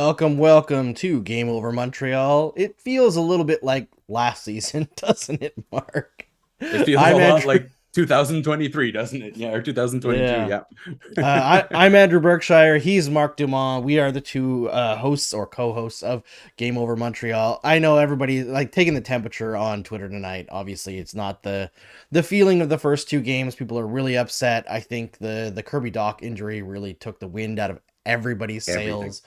Welcome to Game Over Montreal. It feels a little bit like last season, doesn't it, Mark? It feels a I'm lot Andrew. like 2023, doesn't it? Yeah, or 2022. Yeah. Yeah. I'm Andrew Berkshire. He's Mark Dumont. We are the two hosts or co-hosts of Game Over Montreal. I know everybody like taking the temperature on Twitter tonight. Obviously, it's not the feeling of the first two games. People are really upset. I think the Kirby Dach injury really took the wind out of everybody's Everything. sails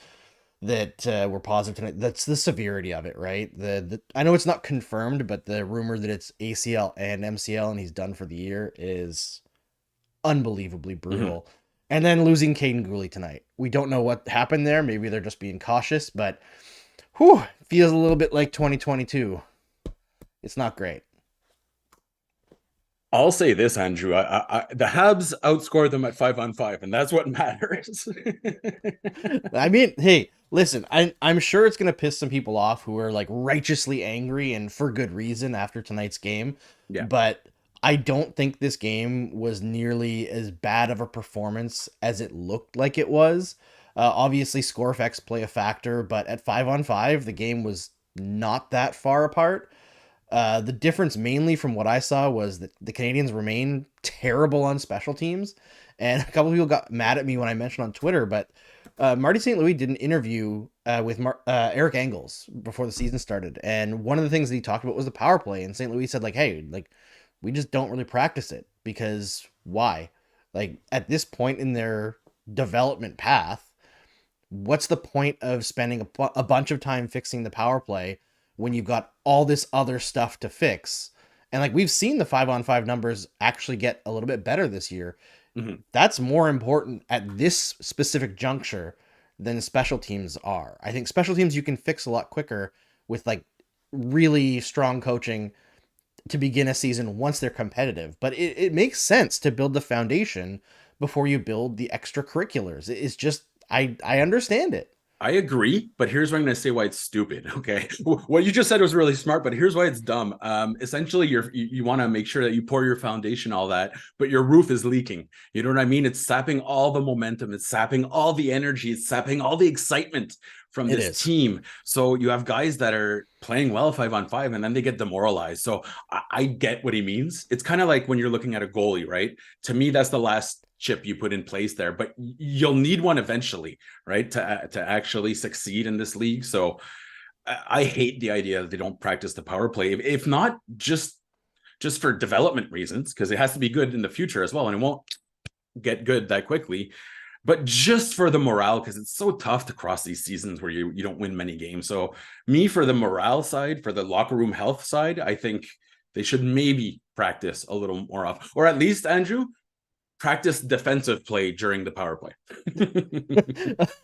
that were positive tonight. That's the severity of it, right? The I know it's not confirmed, but the rumor that it's ACL and MCL and he's done for the year is unbelievably Mhm. brutal. And then losing Caden Gooley tonight. We don't know what happened there. Maybe they're just being cautious, but whew, feels a little bit like 2022. It's not great. I'll say this, Andrew. The Habs outscored them at 5-on-5, and that's what matters. I mean, hey, listen, I'm sure it's gonna piss some people off who are like righteously angry and for good reason after tonight's game, Yeah. but I don't think this game was nearly as bad of a performance as it looked like it was. Obviously, score effects play a factor, but at 5-on-5, the game was not that far apart. The difference, mainly from what I saw, was that the Canadians remain terrible on special teams. And a couple of people got mad at me when I mentioned on Twitter, but Marty St. Louis did an interview with Eric Engels before the season started. And one of the things that he talked about was the power play. And St. Louis said, like, hey, like, we just don't really practice it because why? Like, at this point in their development path, what's the point of spending a bunch of time fixing the power play when you've got all this other stuff to fix? And like we've seen the 5-on-5 numbers actually get a little bit better this year. Mhm. That's more important at this specific juncture than special teams are. I think special teams you can fix a lot quicker with like really strong coaching to begin a season once they're competitive. But it makes sense to build the foundation before you build the extracurriculars. It's just I understand it. I agree, but here's where I'm going to say why it's stupid. Okay, what you just said was really smart, but here's why it's dumb. Essentially, you want to make sure that you pour your foundation, all that, but your roof is leaking. You know what I mean? It's sapping all the momentum. It's sapping all the energy. It's sapping all the excitement from It this is. team. So you have guys that are playing well 5-on-5, and then they get demoralized. So I get what he means. It's kind of like when you're looking at a goalie, right? To me, that's the last chip you put in place there, but you'll need one eventually, right, to actually succeed in this league. So I hate the idea that they don't practice the power play, if not just for development reasons, because it has to be good in the future as well, and it won't get good that quickly, but just for the morale, because it's so tough to cross these seasons where you don't win many games. So me, for the morale side, for the locker room health side, I think they should maybe practice a little more off, or at least, Andrew, practice defensive play during the power play.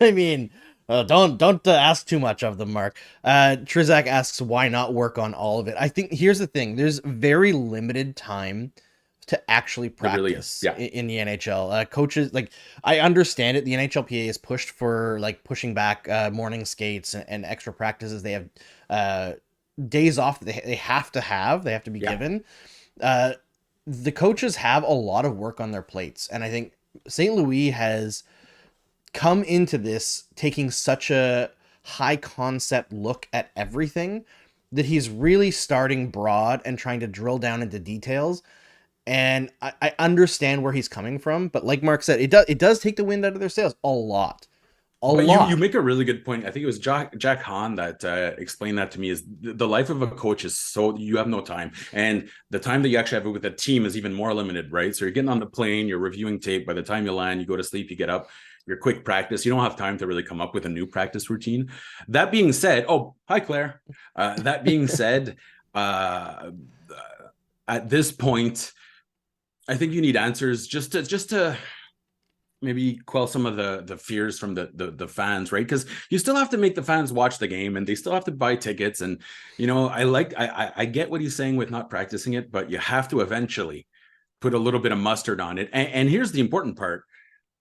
I mean, don't ask too much of them, Mark. Trizak asks why not work on all of it. I think here's the thing: there's very limited time to actually It really is. practice Yeah. in the NHL. Coaches like I understand it. The NHLPA is pushed for like pushing back morning skates and extra practices. They have uh, days off that they have to have. They have to be Yeah. given. Uh, the coaches have a lot of work on their plates, and I think St. Louis has come into this taking such a high concept look at everything that he's really starting broad and trying to drill down into details. And I understand where he's coming from, but like Mark said, it does take the wind out of their sails a lot, a But you lot. make a really good point. I think it was Jack Hahn that explained that to me. Is the life of a coach is so you have no time, and the time that you actually have with a team is even more limited, right? So you're getting on the plane, you're reviewing tape. By the time you land, you go to sleep, you get up, your quick practice. You don't have time to really come up with a new practice routine. That being said, oh hi Claire. That being said, uh, at this point, I think you need answers just to maybe quell some of the fears from the fans, right? Because you still have to make the fans watch the game, and they still have to buy tickets. And I get what he's saying with not practicing it, but you have to eventually put a little bit of mustard on it. And here's the important part: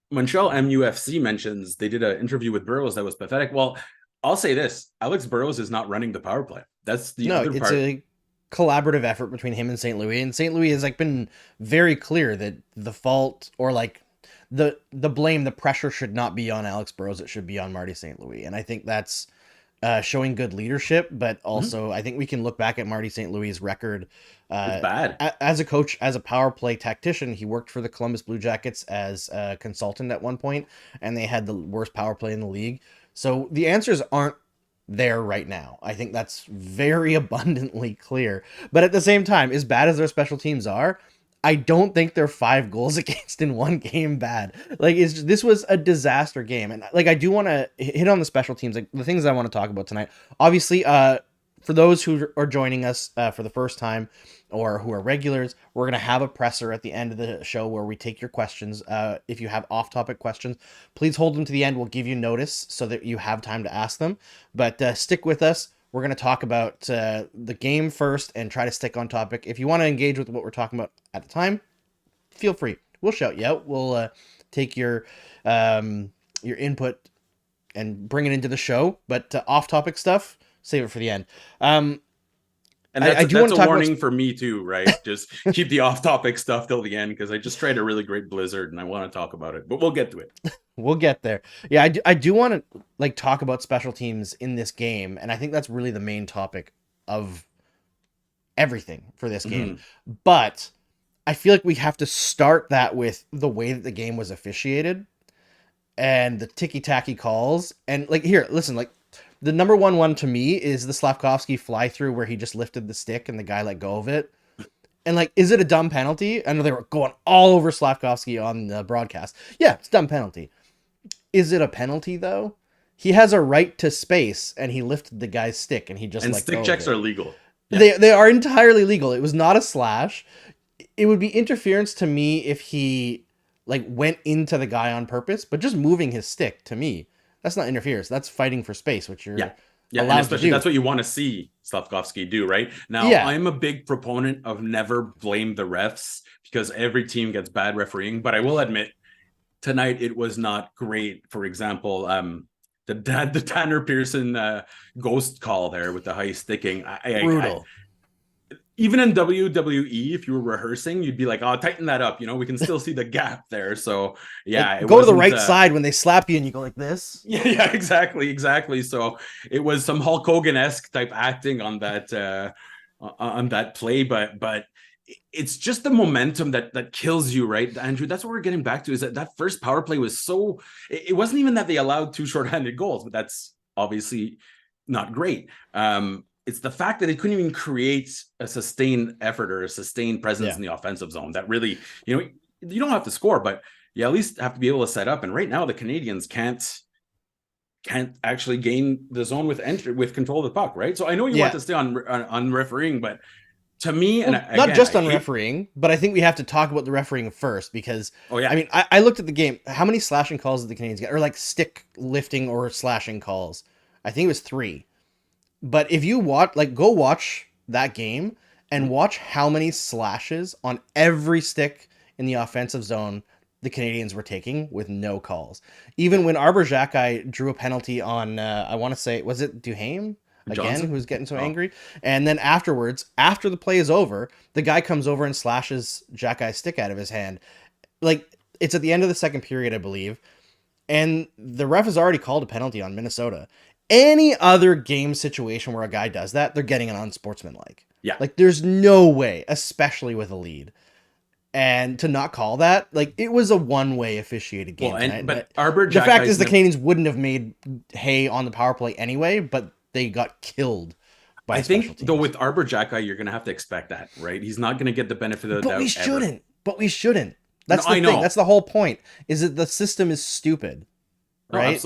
Montreal MUFC mentions they did an interview with Burrows that was pathetic. Well, I'll say this: Alex Burrows is not running the power play. That's the No, other it's part. a collaborative effort between him and St. Louis, and St. Louis has like been very clear that the fault or like the pressure should not be on Alex Burrows. It should be on Marty St. Louis. And I think that's showing good leadership, but also I think we can look back at Marty St. Louis' record. It's bad. As a coach, as a power play tactician, he worked for the Columbus Blue Jackets as a consultant at one point, and they had the worst power play in the league. So the answers aren't there right now. I think that's very abundantly clear. But at the same time, as bad as their special teams are, I don't think they're 5 goals against in one game bad. Like this was a disaster game. And like I do want to hit on the special teams, like the things I want to talk about tonight. Obviously, for those who are joining us for the first time or who are regulars, we're going to have a presser at the end of the show where we take your questions. If you have off-topic questions, please hold them to the end. We'll give you notice so that you have time to ask them. But stick with us. We're going to talk about the game first and try to stick on topic. If you want to engage with what we're talking about at the time, feel free. We'll shout you out. We'll take your input and bring it into the show. But off-topic stuff, save it for the end. And that's a warning for me too, right? Just keep the off-topic stuff till the end because I just tried a really great blizzard and I want to talk about it, but we'll get to it. We'll get there. Yeah, I do want to like talk about special teams in this game, and I think that's really the main topic of everything for this game. But I feel like we have to start that with the way that the game was officiated and the ticky-tacky calls. And like here, listen, like the number one to me is the Slavkovsky fly through where he just lifted the stick and the guy let go of it. And like, is it a dumb penalty? I know they were going all over Slavkovsky on the broadcast. Yeah, it's a dumb penalty. Is it a penalty though? He has a right to space and he lifted the guy's stick and he just let go of it. And stick checks are legal. Yeah. They are entirely legal. It was not a slash. It would be interference to me if he like went into the guy on purpose, but just moving his stick to me, that's not interference. That's fighting for space, which you're allowed and especially to do. That's what you want to see Slavkovsky do, right? Now, I'm a big proponent of never blame the refs because every team gets bad refereeing, but I will admit tonight it was not great. For example, the Tanner Pearson ghost call there with the high sticking. Brutal. Even in WWE, if you were rehearsing, you'd be like, "Oh, tighten that up." You know, we can still see the gap there. So yeah, like, go to the right side when they slap you, and you go like this. Yeah, exactly. So it was some Hulk Hogan-esque type acting on that play, but it's just the momentum that kills you, right, Andrew? That's what we're getting back to. Is that first power play was so? It wasn't even that they allowed 2 shorthanded goals, but that's obviously not great. It's the fact that they couldn't even create a sustained effort or a sustained presence in the offensive zone. That really, you don't have to score, but you at least have to be able to set up. And right now, the Canadiens can't actually gain the zone with control of the puck, right? So I know you want to stay on refereeing, but to me, well, and not just on refereeing, but I think we have to talk about the refereeing first because I mean, I looked at the game. How many slashing calls did the Canadiens get, or like stick lifting or slashing calls? I think it was 3. But if you go watch that game and watch how many slashes on every stick in the offensive zone the Canadiens were taking with no calls. Even when Arbor Xhekaj drew a penalty on, I want to say, was it Duhaime? Again, who was getting so angry. And then afterwards, after the play is over, the guy comes over and slashes Xhekaj's stick out of his hand. Like, it's at the end of the second period, I believe. And the ref has already called a penalty on Minnesota. Any other game situation where a guy does that, they're getting an unsportsmanlike. Yeah. Like, there's no way, especially with a lead. And to not call that, like, it was a one-way officiated game tonight. But Arbor Xhekaj, the fact is the Canadiens wouldn't have made hay on the power play anyway, but they got killed by special teams. Though, with Arbor Xhekaj, you're going to have to expect that, right? He's not going to get the benefit of the doubt. But we shouldn't. That's the thing. That's the whole point, is that the system is stupid, right?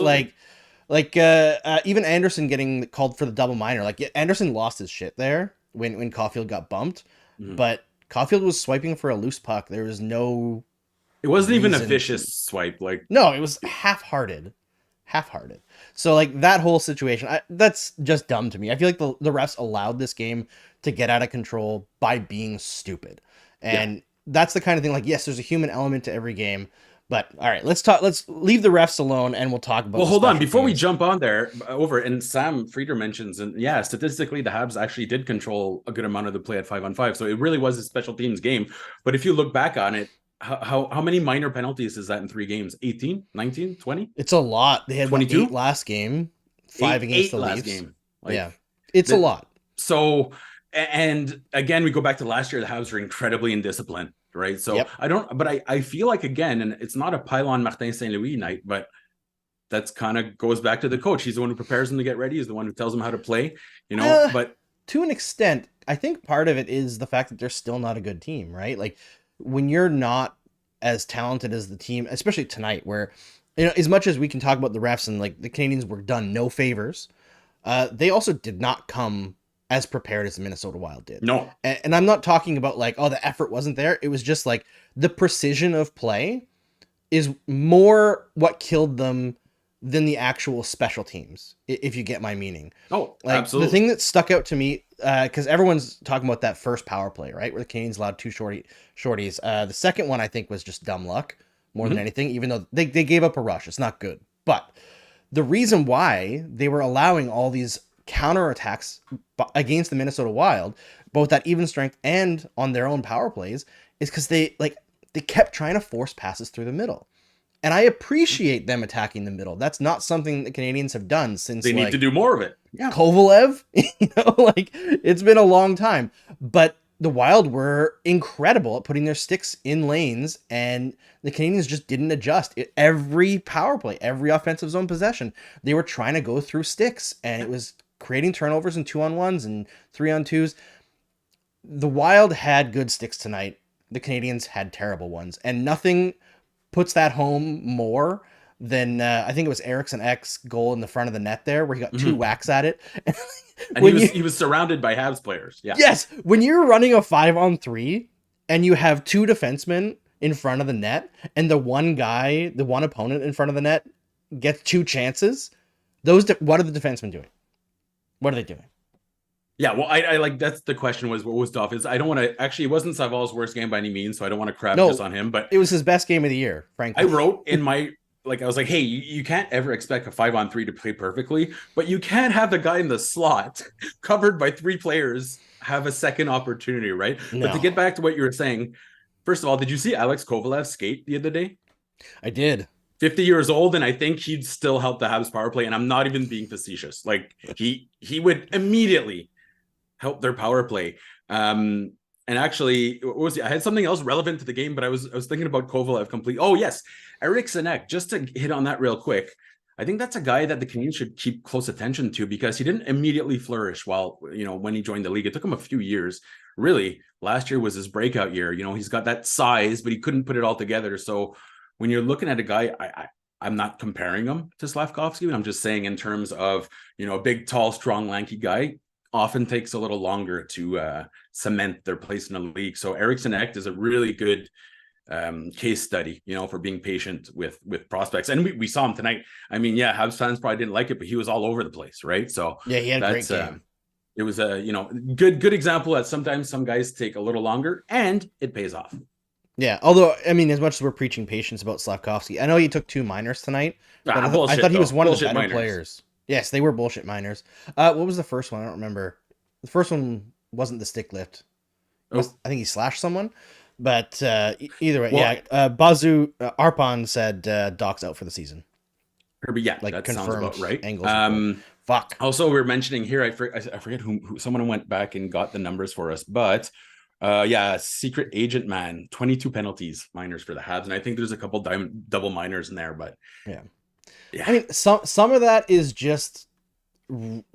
Like even Anderson getting called for the double minor. Like, Anderson lost his shit there when Caulfield got bumped, but Caulfield was swiping for a loose puck. There was no... It wasn't even a vicious swipe. No, it was half-hearted. So, like, that whole situation, that's just dumb to me. I feel like the refs allowed this game to get out of control by being stupid. And that's the kind of thing, like, yes, there's a human element to every game. But all right, let's leave the refs alone and we'll talk about. Well, hold on before we jump on there over. And Sam Frieder mentions, and statistically, the Habs actually did control a good amount of the play at 5-on-5. So it really was a special teams game. But if you look back on it, how many minor penalties is that in 3 games? 18, 19, 20, It's a lot. They had what, 8 22? last game, 5 Eight, against eight the last Leafs. game. Like Yeah, it's a that. lot. So, and again, we go back to last year. The Habs were incredibly indisciplined, right? So Yep. I don't, but I feel like, again, and it's not a pylon Martin St. Louis night, but that's kind of goes back to the coach. He's the one who prepares them to get ready. He's the one who tells them how to play, Uh, but to an extent, I think part of it is the fact that they're still not a good team, right? Like when you're not as talented as the team, especially tonight, where as much as we can talk about the refs and like the Canadians were done no favors, they also did not come as prepared as the Minnesota Wild did. no. And I'm not talking about like, oh, the effort wasn't there. It was just like the precision of play is more what killed them than the actual special teams, if you get my meaning. Oh, Like absolutely. the thing that stuck out to me, because everyone's talking about that first power play, right, where the Canadians allowed 2 shorties. The second one I think was just dumb luck more than anything, even though they gave up a rush. It's not good, but the reason why they were allowing all these counterattacks against the Minnesota Wild, both at even strength and on their own power plays, is because they kept trying to force passes through the middle. And I appreciate them attacking the middle. That's not something the Canadians have done since They need to do more of it. Yeah. Kovalev. Like it's been a long time. But the Wild were incredible at putting their sticks in lanes, and the Canadians just didn't adjust. Every power play, every offensive zone possession, they were trying to go through sticks, and it was creating turnovers and 2-on-1s and 3-on-2s. The Wild had good sticks tonight. The Canadians had terrible ones, and nothing puts that home more than I think it was Eriksson Ek's goal in the front of the net there, where he got 2 whacks at it. And he was surrounded by Habs players. Yeah. Yes, when you're running a 5-on-3 and you have 2 defensemen in front of the net, and the one guy, the one opponent in front of the net gets 2 chances, what are the defensemen doing? What are they doing? Yeah, well, I like that's the question was what was Duff is I don't want to actually it wasn't Saval's worst game by any means, so I don't want to crap just on him, but it was his best game of the year, frankly. I wrote in my I was like, hey, you can't ever expect a 5-on-3 to play perfectly, but you can't have the guy in the slot covered by 3 players have a second opportunity, right? No. But to get back to what you were saying, first of all, did you see Alex Kovalev skate the other day? I did. 50 years old, and I think he'd still help the Habs power play, and I'm not even being facetious. Like he would immediately help their power play. And actually, I had something else relevant to the game, but I was thinking about Kovalev complete. Oh yes, Eriksson Ek. Just to hit on that real quick, I think that's a guy that the Canadiens should keep close attention to because he didn't immediately flourish while when he joined the league. It took him a few years. Really, last year was his breakout year. He's got that size, but he couldn't put it all together. So when you're looking at a guy, I'm not comparing him to Slavkovsky, but I'm just saying in terms of a big, tall, strong, lanky guy. Often takes a little longer to cement their place in the league. So Eriksson Ek is a really good case study, for being patient with prospects. And we saw him tonight. I mean, yeah, Habs fans probably didn't like it, but he was all over the place, right? So yeah, he had a great game. It was a good example that sometimes some guys take a little longer and it pays off. Yeah, although I mean, as much as we're preaching patience about Slavkovsky, I know he took 2 minors tonight, but I thought he was one of the better players. Yes, they were bullshit minors. What was the first one? I don't remember. The first one wasn't the stick lift. I think he slashed someone. But either way, Bazu Arpon said Doc's out for the season. Kirby, yeah, that sounds about right. Angles fuck. Also, we're mentioning here, I forget who someone went back and got the numbers for us, but secret agent man, 22 penalties minors for the Habs, and I think there's a couple double minors in there, but yeah. I mean, some of that is just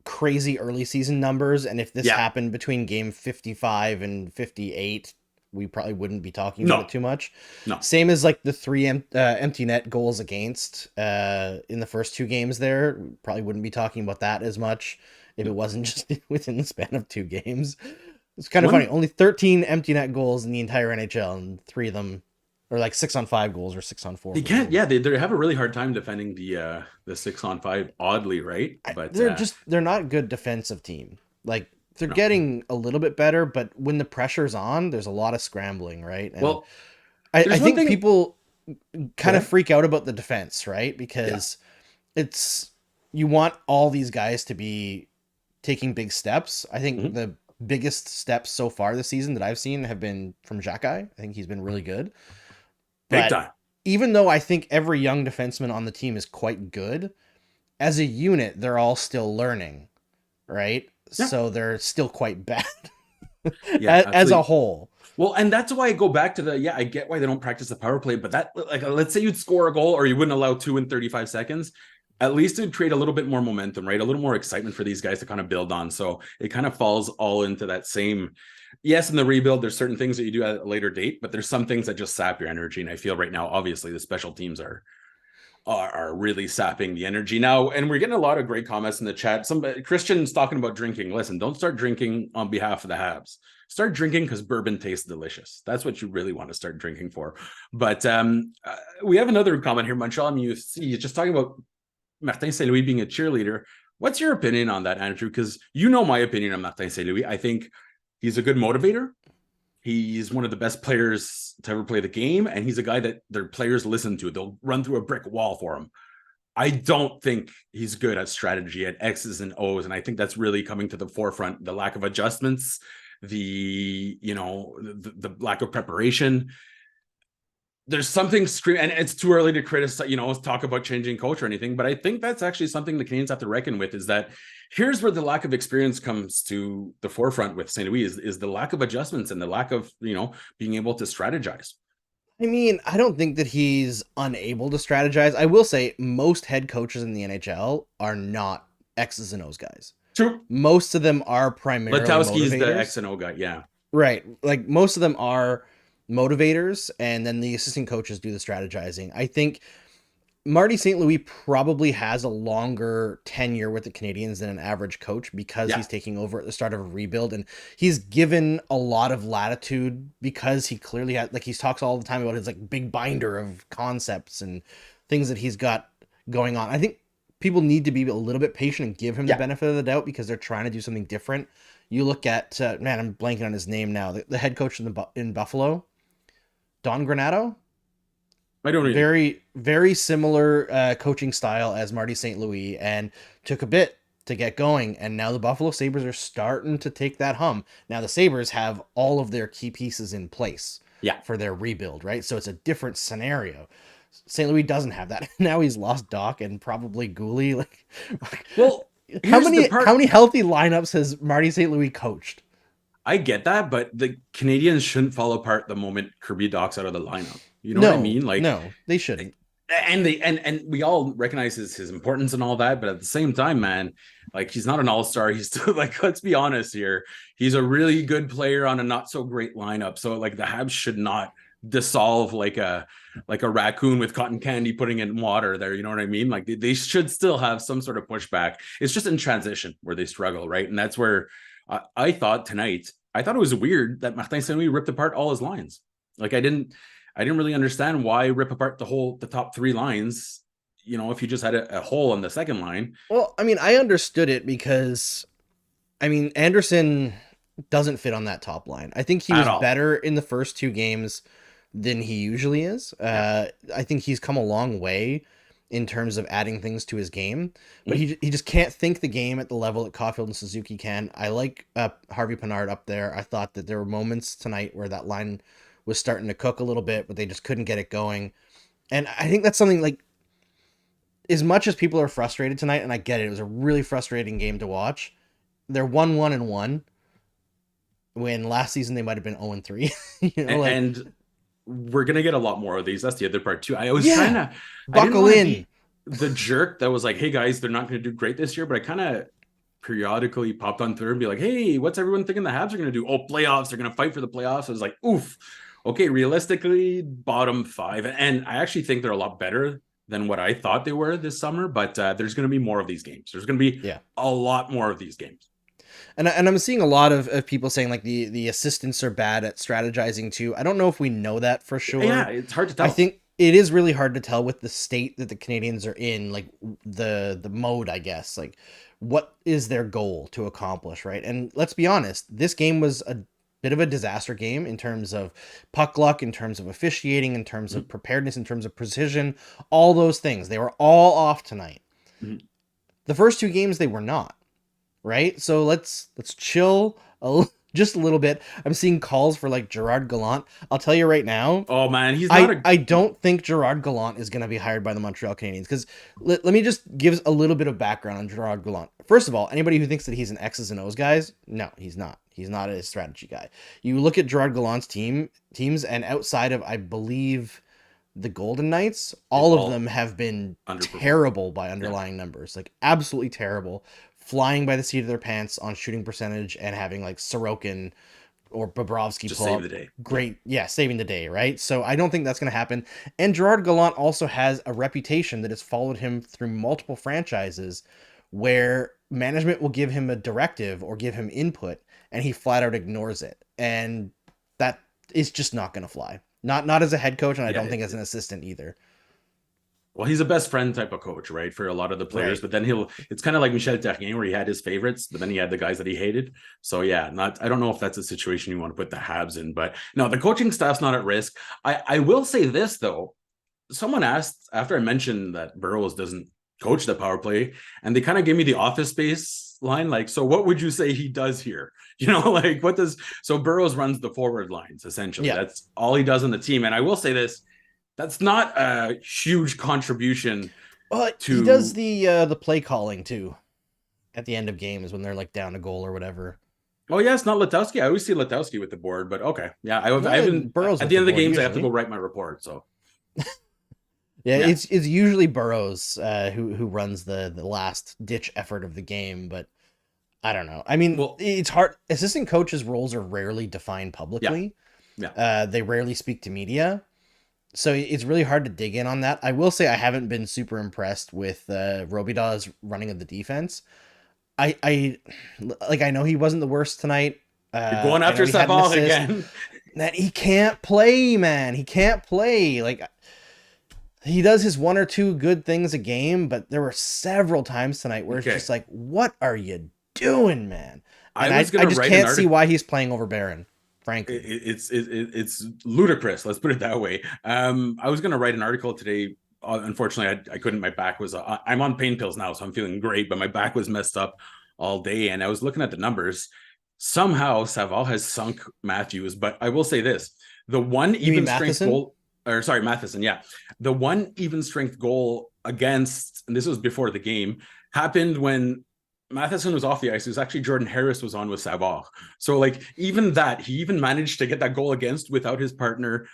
crazy early season numbers, and if this happened between game 55 and 58, we probably wouldn't be talking about it too much. No. Same as like the 3 empty net goals against in the first 2 games there. We probably wouldn't be talking about that as much if it wasn't just within the span of 2 games. It's kind of funny. Only 13 empty net goals in the entire NHL, and 3 of them or like 6-on-5 goals or 6-on-4. They can't. Yeah, they have a really hard time defending the 6-on-5. Oddly, right? But they're not a good defensive team. Like they're getting a little bit better, but when the pressure's on, there's a lot of scrambling, right? And I think people kind of freak out about the defense, right? Because it's you want all these guys to be taking big steps. I think the biggest steps so far this season that I've seen have been from Xhekaj. I think he's been really good. Big But time. even though I think every young defenseman on the team is quite good, as a unit, they're all still learning, right? Yeah. So they're still quite bad Yeah, as a absolutely. whole. Well, and that's why I go back to the, yeah, I get why they don't practice the power play, but that, like, let's say you'd score a goal or you wouldn't allow two in 35 seconds. At least it'd create a little bit more momentum, right? A little more excitement for these guys to kind of build on. So it kind of falls all into that same, yes, in the rebuild, there's certain things that you do at a later date, but there's some things that just sap your energy. And I feel right now, obviously, the special teams are really sapping the energy now. And we're getting a lot of great comments in the chat. Somebody, Christian's talking about drinking. Listen, don't start drinking on behalf of the Habs. Start drinking because bourbon tastes delicious. That's what you really want to start drinking for. But we have another comment here. Montreal MUFC is just talking about Martin St. Louis being a cheerleader. What's your opinion on that, Andrew? Because you know my opinion on Martin St. Louis. I think he's a good motivator. He's one of the best players to ever play the game, and he's a guy that their players listen to. They'll run through a brick wall for him. I don't think he's good at strategy, at X's and O's, and I think that's really coming to the forefront. The lack of adjustments, the lack of preparation. There's something and it's too early to criticize, talk about changing coach or anything, but I think that's actually something the Canadiens have to reckon with, is that here's where the lack of experience comes to the forefront with St. Louis is the lack of adjustments and the lack of, being able to strategize. I mean, I don't think that he's unable to strategize. I will say most head coaches in the NHL are not X's and O's guys. True. Most of them are primarily Letowski's motivators. the X and O guy, yeah. Right. Like most of them are motivators, and then the assistant coaches do the strategizing. I think Marty St. Louis probably has a longer tenure with the Canadiens than an average coach because he's taking over at the start of a rebuild, and he's given a lot of latitude because he clearly had, like, he talks all the time about his like big binder of concepts and things that he's got going on. I think people need to be a little bit patient and give him the benefit of the doubt because they're trying to do something different. You look at man, I'm blanking on his name now. The head coach in Buffalo, Don Granato. I don't really. Very, very similar coaching style as Marty St. Louis, and took a bit to get going. And now the Buffalo Sabres are starting to take that hum. Now the Sabres have all of their key pieces in place for their rebuild, right? So it's a different scenario. St. Louis doesn't have that. Now he's lost Dach and probably Gouli. Well, how many healthy lineups has Marty St. Louis coached? I get that, but the Canadiens shouldn't fall apart the moment Kirby Dach's out of the lineup. You know what I mean? Like, no, they shouldn't. And we all recognize his importance and all that, but at the same time, man, like, he's not an all-star. He's still, like, let's be honest here. He's a really good player on a not so great lineup. So, like, the Habs should not dissolve like a raccoon with cotton candy putting it in water there. You know what I mean? Like, they should still have some sort of pushback. It's just in transition where they struggle, right? And that's where I thought tonight, I thought it was weird that Martin St. Louis ripped apart all his lines. Like, I didn't really understand why rip apart the top three lines, if you just had a hole on the second line. Well, I mean, I understood it because, I mean, Anderson doesn't fit on that top line. I think he was better in the first two games than he usually is. I think he's come a long way in terms of adding things to his game, but he just can't think the game at the level that Caulfield and Suzuki can. I like Harvey Pinard up there. I thought that there were moments tonight where that line was starting to cook a little bit, but they just couldn't get it going. And I think that's something, like, as much as people are frustrated tonight, and I get it was a really frustrating game to watch, they're 1-1-1 when last season they might have been 0-3. And we're gonna get a lot more of these. That's the other part too. I was trying to buckle in. The jerk that was like, hey guys, they're not gonna do great this year, but I kind of periodically popped on through and be like, hey, what's everyone thinking the Habs are gonna do? Oh, playoffs, they're gonna fight for the playoffs. I was like, oof. Okay, realistically, bottom 5. And I actually think they're a lot better than what I thought they were this summer, but there's going to be more of these games. There's going to be a lot more of these games. And I'm seeing a lot of people saying, like, the assistants are bad at strategizing too. I don't know if we know that for sure. Yeah, it's hard to tell. I think it is really hard to tell with the state that the Canadiens are in, like the mode, I guess. Like, what is their goal to accomplish, right? And let's be honest, this game was a bit of a disaster game in terms of puck luck, in terms of officiating, in terms of preparedness, in terms of precision, all those things. They were all off tonight. The first two games they were not, right? So let's chill just a little bit. I'm seeing calls for like Gerard Gallant. I'll tell you right now, Oh man, he's not a I don't think Gerard Gallant is going to be hired by the Montreal Canadiens because let me just give a little bit of background on Gerard Gallant. First of all, anybody who thinks that he's an X's and O's guys, no, he's not. He's not a strategy guy. You look at Gerard Gallant's teams, and outside of, I believe, the Golden Knights, all of them have been terrible by underlying numbers, like absolutely terrible, flying by the seat of their pants on shooting percentage and having like Sorokin or Bobrovsky just pull save up the day. great, yeah, saving the day, right? So I don't think that's going to happen. And Gerard Gallant also has a reputation that has followed him through multiple franchises where management will give him a directive or give him input and he flat out ignores it. And that is just not going to fly. Not as a head coach, and I don't think as an assistant either. Well, he's a best friend type of coach, right? For a lot of the players, right. But then it's kind of like Michel Therrien, where he had his favorites, but then he had the guys that he hated. So yeah, I don't know if that's a situation you want to put the Habs in, but no, the coaching staff's not at risk. I will say this though. Someone asked after I mentioned that Burrows doesn't coach the power play, and they kind of gave me the Office Space line, like, so what would you say he does here? Like so Burrows runs the forward lines, essentially. Yeah. That's all he does on the team. And I will say this, that's not a huge contribution. He does the play calling too at the end of games when they're like down a goal or whatever. Oh yeah, it's not Letowski. I always see Letowski with the board, but okay. Yeah, I haven't Burrows at the end of the games usually. I have to go write my report, so yeah, it's usually Burrows who runs the last ditch effort of the game, but I don't know. I mean, it's hard. Assistant coaches' roles are rarely defined publicly. Yeah. They rarely speak to media. So it's really hard to dig in on that. I will say I haven't been super impressed with Robidaw's running of the defense. I know he wasn't the worst tonight. You're going after Savard again. That he can't play, man. He can't play. Like, he does his one or two good things a game, but there were several times tonight where it's just like, what are you doing, man? And I just can't see why he's playing over Barron. Frankly, it's ludicrous. Let's put it that way. I was going to write an article today. Unfortunately, I couldn't. My back was. I'm on pain pills now, so I'm feeling great. But my back was messed up all day, and I was looking at the numbers. Somehow, Savard has sunk Matthews. But I will say this: the one even strength goal, or sorry, Matheson. Yeah, the one even strength goal against, and this was before the game, happened when Matheson was off the ice. It was actually Jordan Harris was on with Savard. So like even that, he even managed to get that goal against without his partner.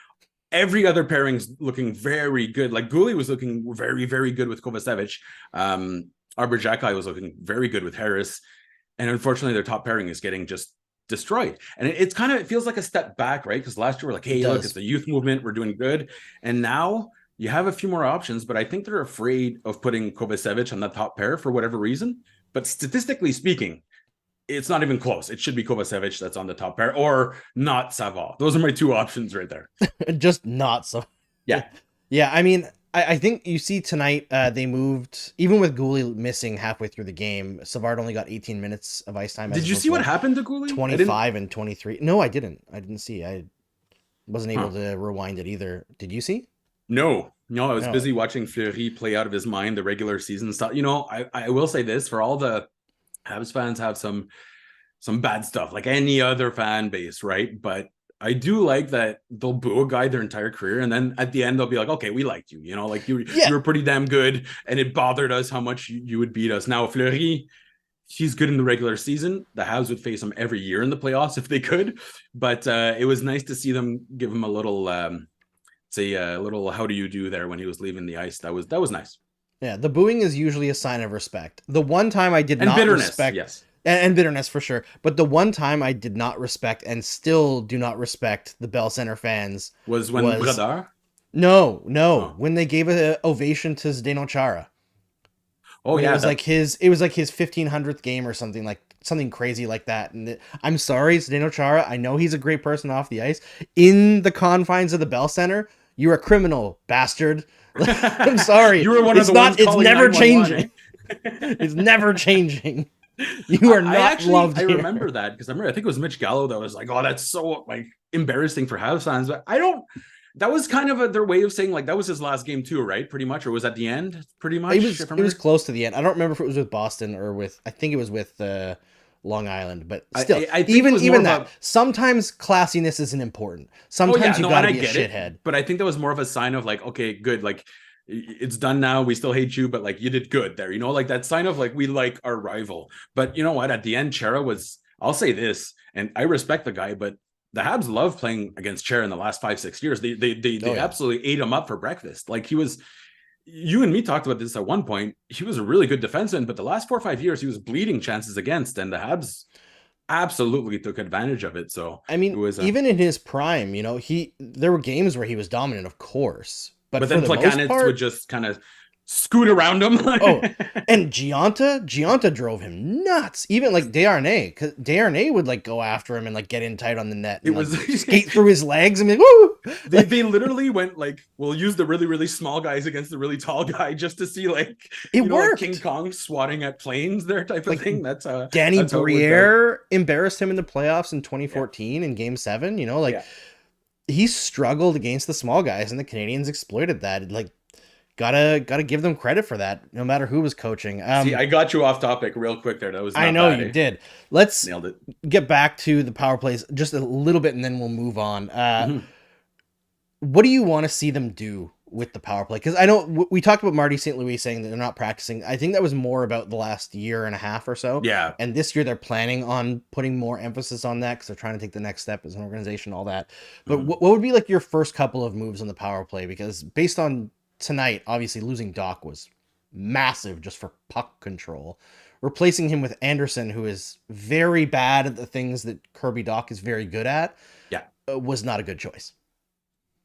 Every other pairing's looking very good. Like Goulet was looking very, very good with Kovacevic. Arbor Xhekaj was looking very good with Harris. And unfortunately, their top pairing is getting just destroyed. And it feels like a step back, right? Because last year we're like, hey, look, it's the youth movement. We're doing good. And now you have a few more options, but I think they're afraid of putting Kovacevic on the top pair for whatever reason. But statistically speaking, it's not even close. It should be Kovacevic that's on the top pair or not Savard. Those are my two options right there. Just not so. Yeah. Yeah. I mean, I think you see tonight they moved, even with Goulet missing halfway through the game, Savard only got 18 minutes of ice time. Did you see what happened to Goulet? 25 and 23. No, I didn't. I didn't see. I wasn't able to rewind it either. Did you see? No, I was busy watching Fleury play out of his mind the regular season stuff. I will say this, for all the Habs fans have some bad stuff, like any other fan base, right? But I do like that they'll boo a guy their entire career, and then at the end they'll be like, okay, we liked you. Like you were pretty damn good, and it bothered us how much you would beat us. Now, Fleury, he's good in the regular season. The Habs would face him every year in the playoffs if they could. But it was nice to see them give him a little a little how do you do there when he was leaving the ice. That was nice. Yeah, the booing is usually a sign of respect. The one time I did not bitterness, respect, yes, and bitterness for sure. But the one time I did not respect and still do not respect the Bell Center fans was when Bredar? No, when they gave an ovation to Zdeno Chara. Oh yeah, it was like his 1500th game or something crazy like that. And I'm sorry, Zdeno Chara. I know he's a great person off the ice. In the confines of the Bell Center, you're a criminal, bastard. I'm sorry. You were one of the ones It's never 911. changing. It's never changing. You are not loved. I remember that because I think it was Mitch Gallo that was like, "Oh, that's so like embarrassing for Habs fans." But I don't. That was kind of their way of saying like that was his last game too, right? Pretty much, or was that the end? Pretty much. It was close to the end. I don't remember if it was with Boston or with. I think it was with Long Island, but still, I think it was even more that, of sometimes classiness isn't important. oh yeah, Sometimes you no, and gotta I be a get it, shithead. but I think that was more of a sign of like, okay, good, like it's done now. We still hate you, but like you did good there, like that sign of like we like our rival. But you know what? At the end, Chera was. I'll say this, and I respect the guy, but the Habs love playing against Chera in the last 5-6 years. Oh They yeah. absolutely ate him up for breakfast. Like he was. You and me talked about this at one point. He was a really good defenseman, but the last 4 or 5 years, he was bleeding chances against, and the Habs absolutely took advantage of it. So I it mean, was even in his prime, there were games where he was dominant, of course, but but for then the most Placanitz would part, just kind of scoot around him. oh, and Giunta drove him nuts. Even like Desharnais, because Desharnais would like go after him and like get in tight on the net It and like was skate through his legs and be like, woo! they literally went like, we'll use the really really small guys against the really tall guy just to see like It like worked. King Kong swatting at planes there type of Like thing. Danny that's how it worked out. Briere embarrassed him in the playoffs in 2014 in Game 7. Like Yeah. he struggled against the small guys, and the Canadians exploited that. Like gotta give them credit for that, no matter who was coaching. See, I got you off topic real quick there. That was not I know bad, you eh? did. Let's Nailed it. get back to the power plays just a little bit, and then we'll move on. Mhm. What do you want to see them do with the power play? Because I know we talked about Marty St. Louis saying that they're not practicing. I think that was more about the last year and a half or so. Yeah. And this year they're planning on putting more emphasis on that because they're trying to take the next step as an organization, all that. But Mhm. what would be like your first couple of moves on the power play? Because based on tonight, obviously losing Dach was massive just for puck control. Replacing him with Anderson, who is very bad at the things that Kirby Dach is very good at, Yeah. was not a good choice.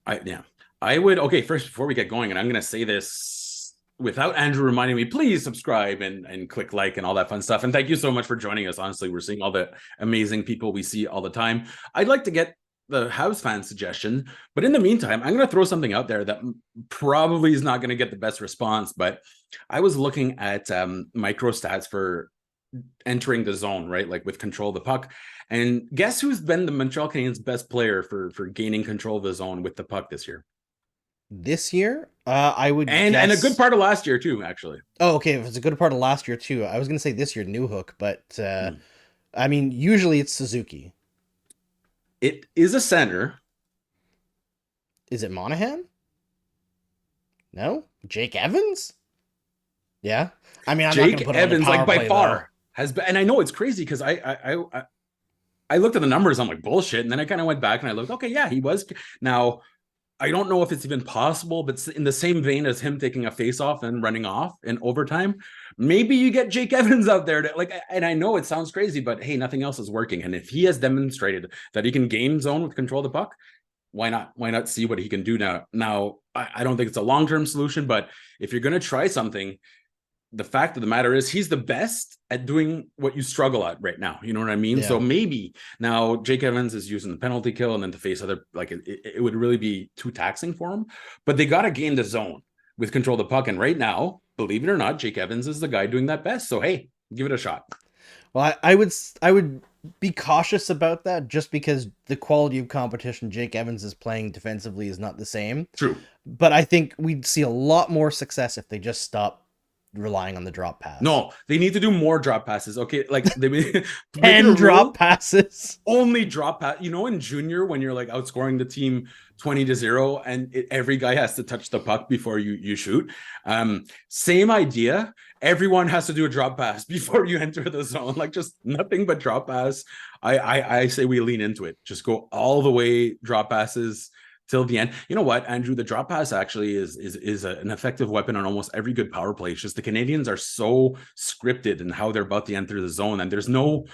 I would. Okay, first before we get going, and I'm going to say this without Andrew reminding me, please subscribe and click like and all that fun stuff. And thank you so much for joining us. Honestly, we're seeing all the amazing people we see all the time. I'd like to get the Habs fan suggestion, but in the meantime, I'm going to throw something out there that probably is not going to get the best response. But I was looking at micro stats for entering the zone, right? Like with control of the puck. And guess who's been the Montreal Canadiens' best player for gaining control of the zone with the puck this year? This year, I would and guess... and a good part of last year too, actually. Oh, okay. If it's a good part of last year too, I was gonna say this year Newhook, but I mean, usually it's Suzuki. It is a center. Is it Monahan? No, Jake Evans. Yeah, I mean, I'm Jake not gonna put Evans, on the like by play, far, though. has been. And I know it's crazy because I looked at the numbers. I'm like bullshit, and then I kind of went back and I looked. Okay, yeah, he was. Now I don't know if it's even possible, but in the same vein as him taking a face-off and running off in overtime, maybe you get Jake Evans out there to like. And I know it sounds crazy, but hey, nothing else is working. And if he has demonstrated that he can game zone with control of the puck, why not? Why not see what he can do now? Now, I don't think it's a long-term solution, but if you're going to try something, the fact of the matter is he's the best at doing what you struggle at right now. You know what I mean? Yeah. So maybe now Jake Evans is using the penalty kill and then to face other, like it would really be too taxing for him, but they got to gain the zone with control of the puck. And right now, believe it or not, Jake Evans is the guy doing that best. So, hey, give it a shot. Well, I would be cautious about that just because the quality of competition Jake Evans is playing defensively is not the same. True. But I think we'd see a lot more success if they just stop relying on the drop pass. No, they need to do more drop passes. Okay, like they 10 drop passes. Only drop pass. You know, in junior when you're like outscoring the team 20-0 and every guy has to touch the puck before you shoot. Same idea. Everyone has to do a drop pass before you enter the zone. Like just nothing but drop pass. I say we lean into it. Just go all the way drop passes till the end. You know what, Andrew? The drop pass actually is an effective weapon on almost every good power play. It's just the Canadians are so scripted in how they're about to enter the zone, and there's no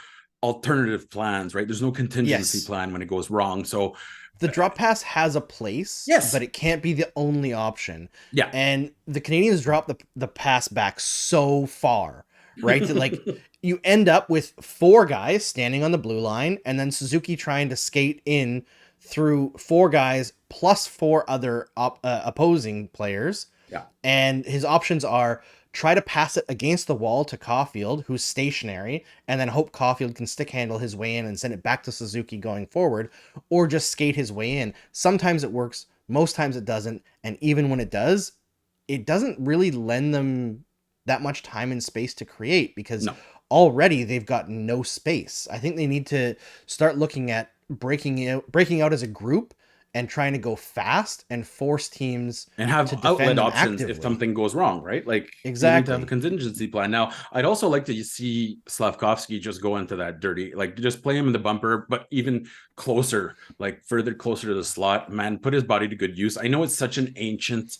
alternative plans, right? There's no contingency plan when it goes wrong. So the drop pass has a place, yes, but it can't be the only option. Yeah, and the Canadians drop the pass back so far, right? That like you end up with 4 guys standing on the blue line, and then Suzuki trying to skate in through 4 guys plus 4 other opposing players. Yeah. And his options are try to pass it against the wall to Caulfield, who's stationary, and then hope Caulfield can stick handle his way in and send it back to Suzuki going forward, or just skate his way in. Sometimes it works, most times it doesn't. And even when it doesn't really lend them that much time and space to create, because already they've got no space. I think they need to start looking at breaking out as a group and trying to go fast and force teams and to have defend outlet them options if actively. something goes wrong, right? Like you need to have a Exactly. contingency plan. Now, I'd also like to see Slavkovsky just go into that dirty, like just play him in the bumper, but even closer, like further closer to the slot, man, put his body to good use. I know it's such an ancient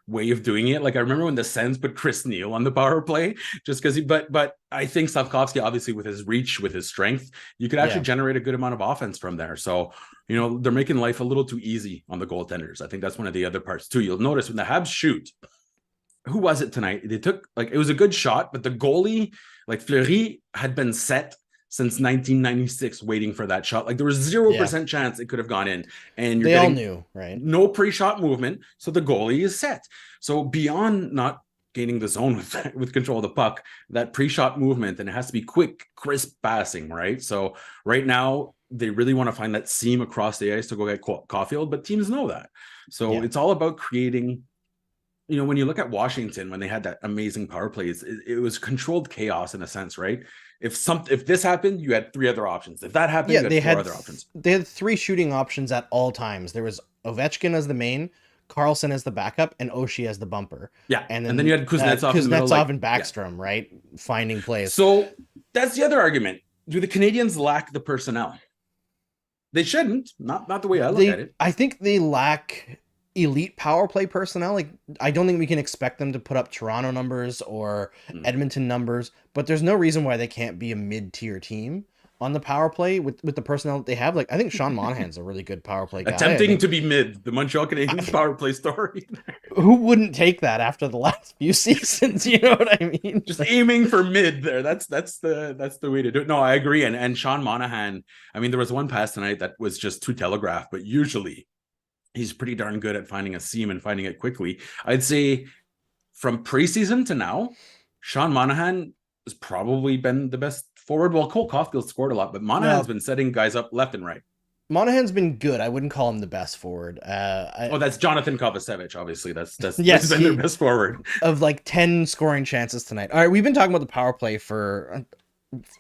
way of doing it. Like I remember when the Sens put Chris Neil on the power play just because but I think Slavkovsky, obviously with his reach, with his strength, you could actually Yeah. generate a good amount of offense from there. So, they're making life a little too easy on the goaltenders. I think that's one of the other parts too. You'll notice when the Habs shoot, who was it tonight? They took, like, it was a good shot, but the goalie, like Fleury, had been set since 1996 waiting for that shot. Like there was 0% chance it could have gone in. And you're They all getting knew, right? no pre-shot movement. So the goalie is set. So beyond not gaining the zone with control of the puck, that pre-shot movement, and it has to be quick, crisp passing, right? So right now, they really want to find that seam across the ice to go get Caulfield, but teams know that. So it's all about creating, when you look at Washington, when they had that amazing power plays, it was controlled chaos in a sense, right? If this happened, you had three other options. If that happened, you had four other options. They had three shooting options at all times. There was Ovechkin as the main, Carlson as the backup, and Oshie as the bumper. Yeah, and then you had Kuznetsov in the middle, Kuznetsov and Backstrom, right, finding plays. So that's the other argument. Do the Canadiens lack the personnel? They shouldn't. Not the way I look at it. I think they lack elite power play personnel. Like I don't think we can expect them to put up Toronto numbers or Edmonton numbers, but there's no reason why they can't be a mid-tier team on the power play with the personnel that they have. Like I think Sean Monahan's a really good power play guy. Attempting to be mid, the Montreal Canadiens power play story. Who wouldn't take that after the last few seasons? You know what I mean? Just aiming for mid there. That's the way to do it. No, I agree. And Sean Monahan, I mean, there was one pass tonight that was just too telegraphed, but usually he's pretty darn good at finding a seam and finding it quickly. I'd say from preseason to now, Sean Monahan has probably been the best forward. Well, Cole Caulfield scored a lot, but Monahan's been setting guys up left and right. Monahan's been good. I wouldn't call him the best forward. That's Jonathan Kovacevic, obviously. That's yes, been their best forward. Of like 10 scoring chances tonight. All right, we've been talking about the power play for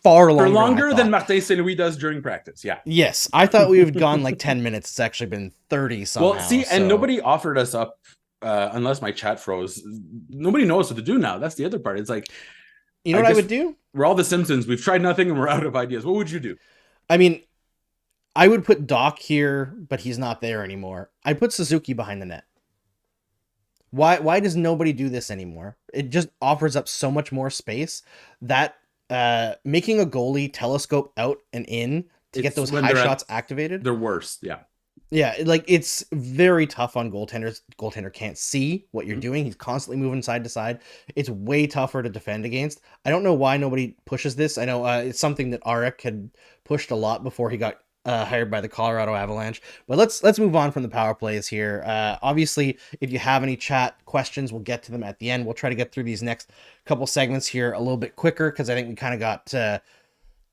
far longer than Martin St. Louis does during practice. Yeah. Yes, I thought we had gone like 10 minutes. It's actually been 30 somehow. Well, see, and nobody offered us up unless my chat froze. Nobody knows what to do now. That's the other part. It's like, you know what I would do? We're all the Simpsons. We've tried nothing and we're out of ideas. What would you do? I mean, I would put Dach here, but he's not there anymore. I put Suzuki behind the net. Why does nobody do this anymore? It just offers up so much more space that making a goalie telescope out and in to get those high shots activated. They're worse. Yeah. Yeah, like it's very tough on goaltenders. Goaltender can't see what you're doing. He's constantly moving side to side. It's way tougher to defend against. I don't know why nobody pushes this. I know it's something that Arik had pushed a lot before he got hired by the Colorado Avalanche. But let's move on from the power plays here. Obviously, if you have any chat questions, we'll get to them at the end. We'll try to get through these next couple segments here a little bit quicker because I think we kind of got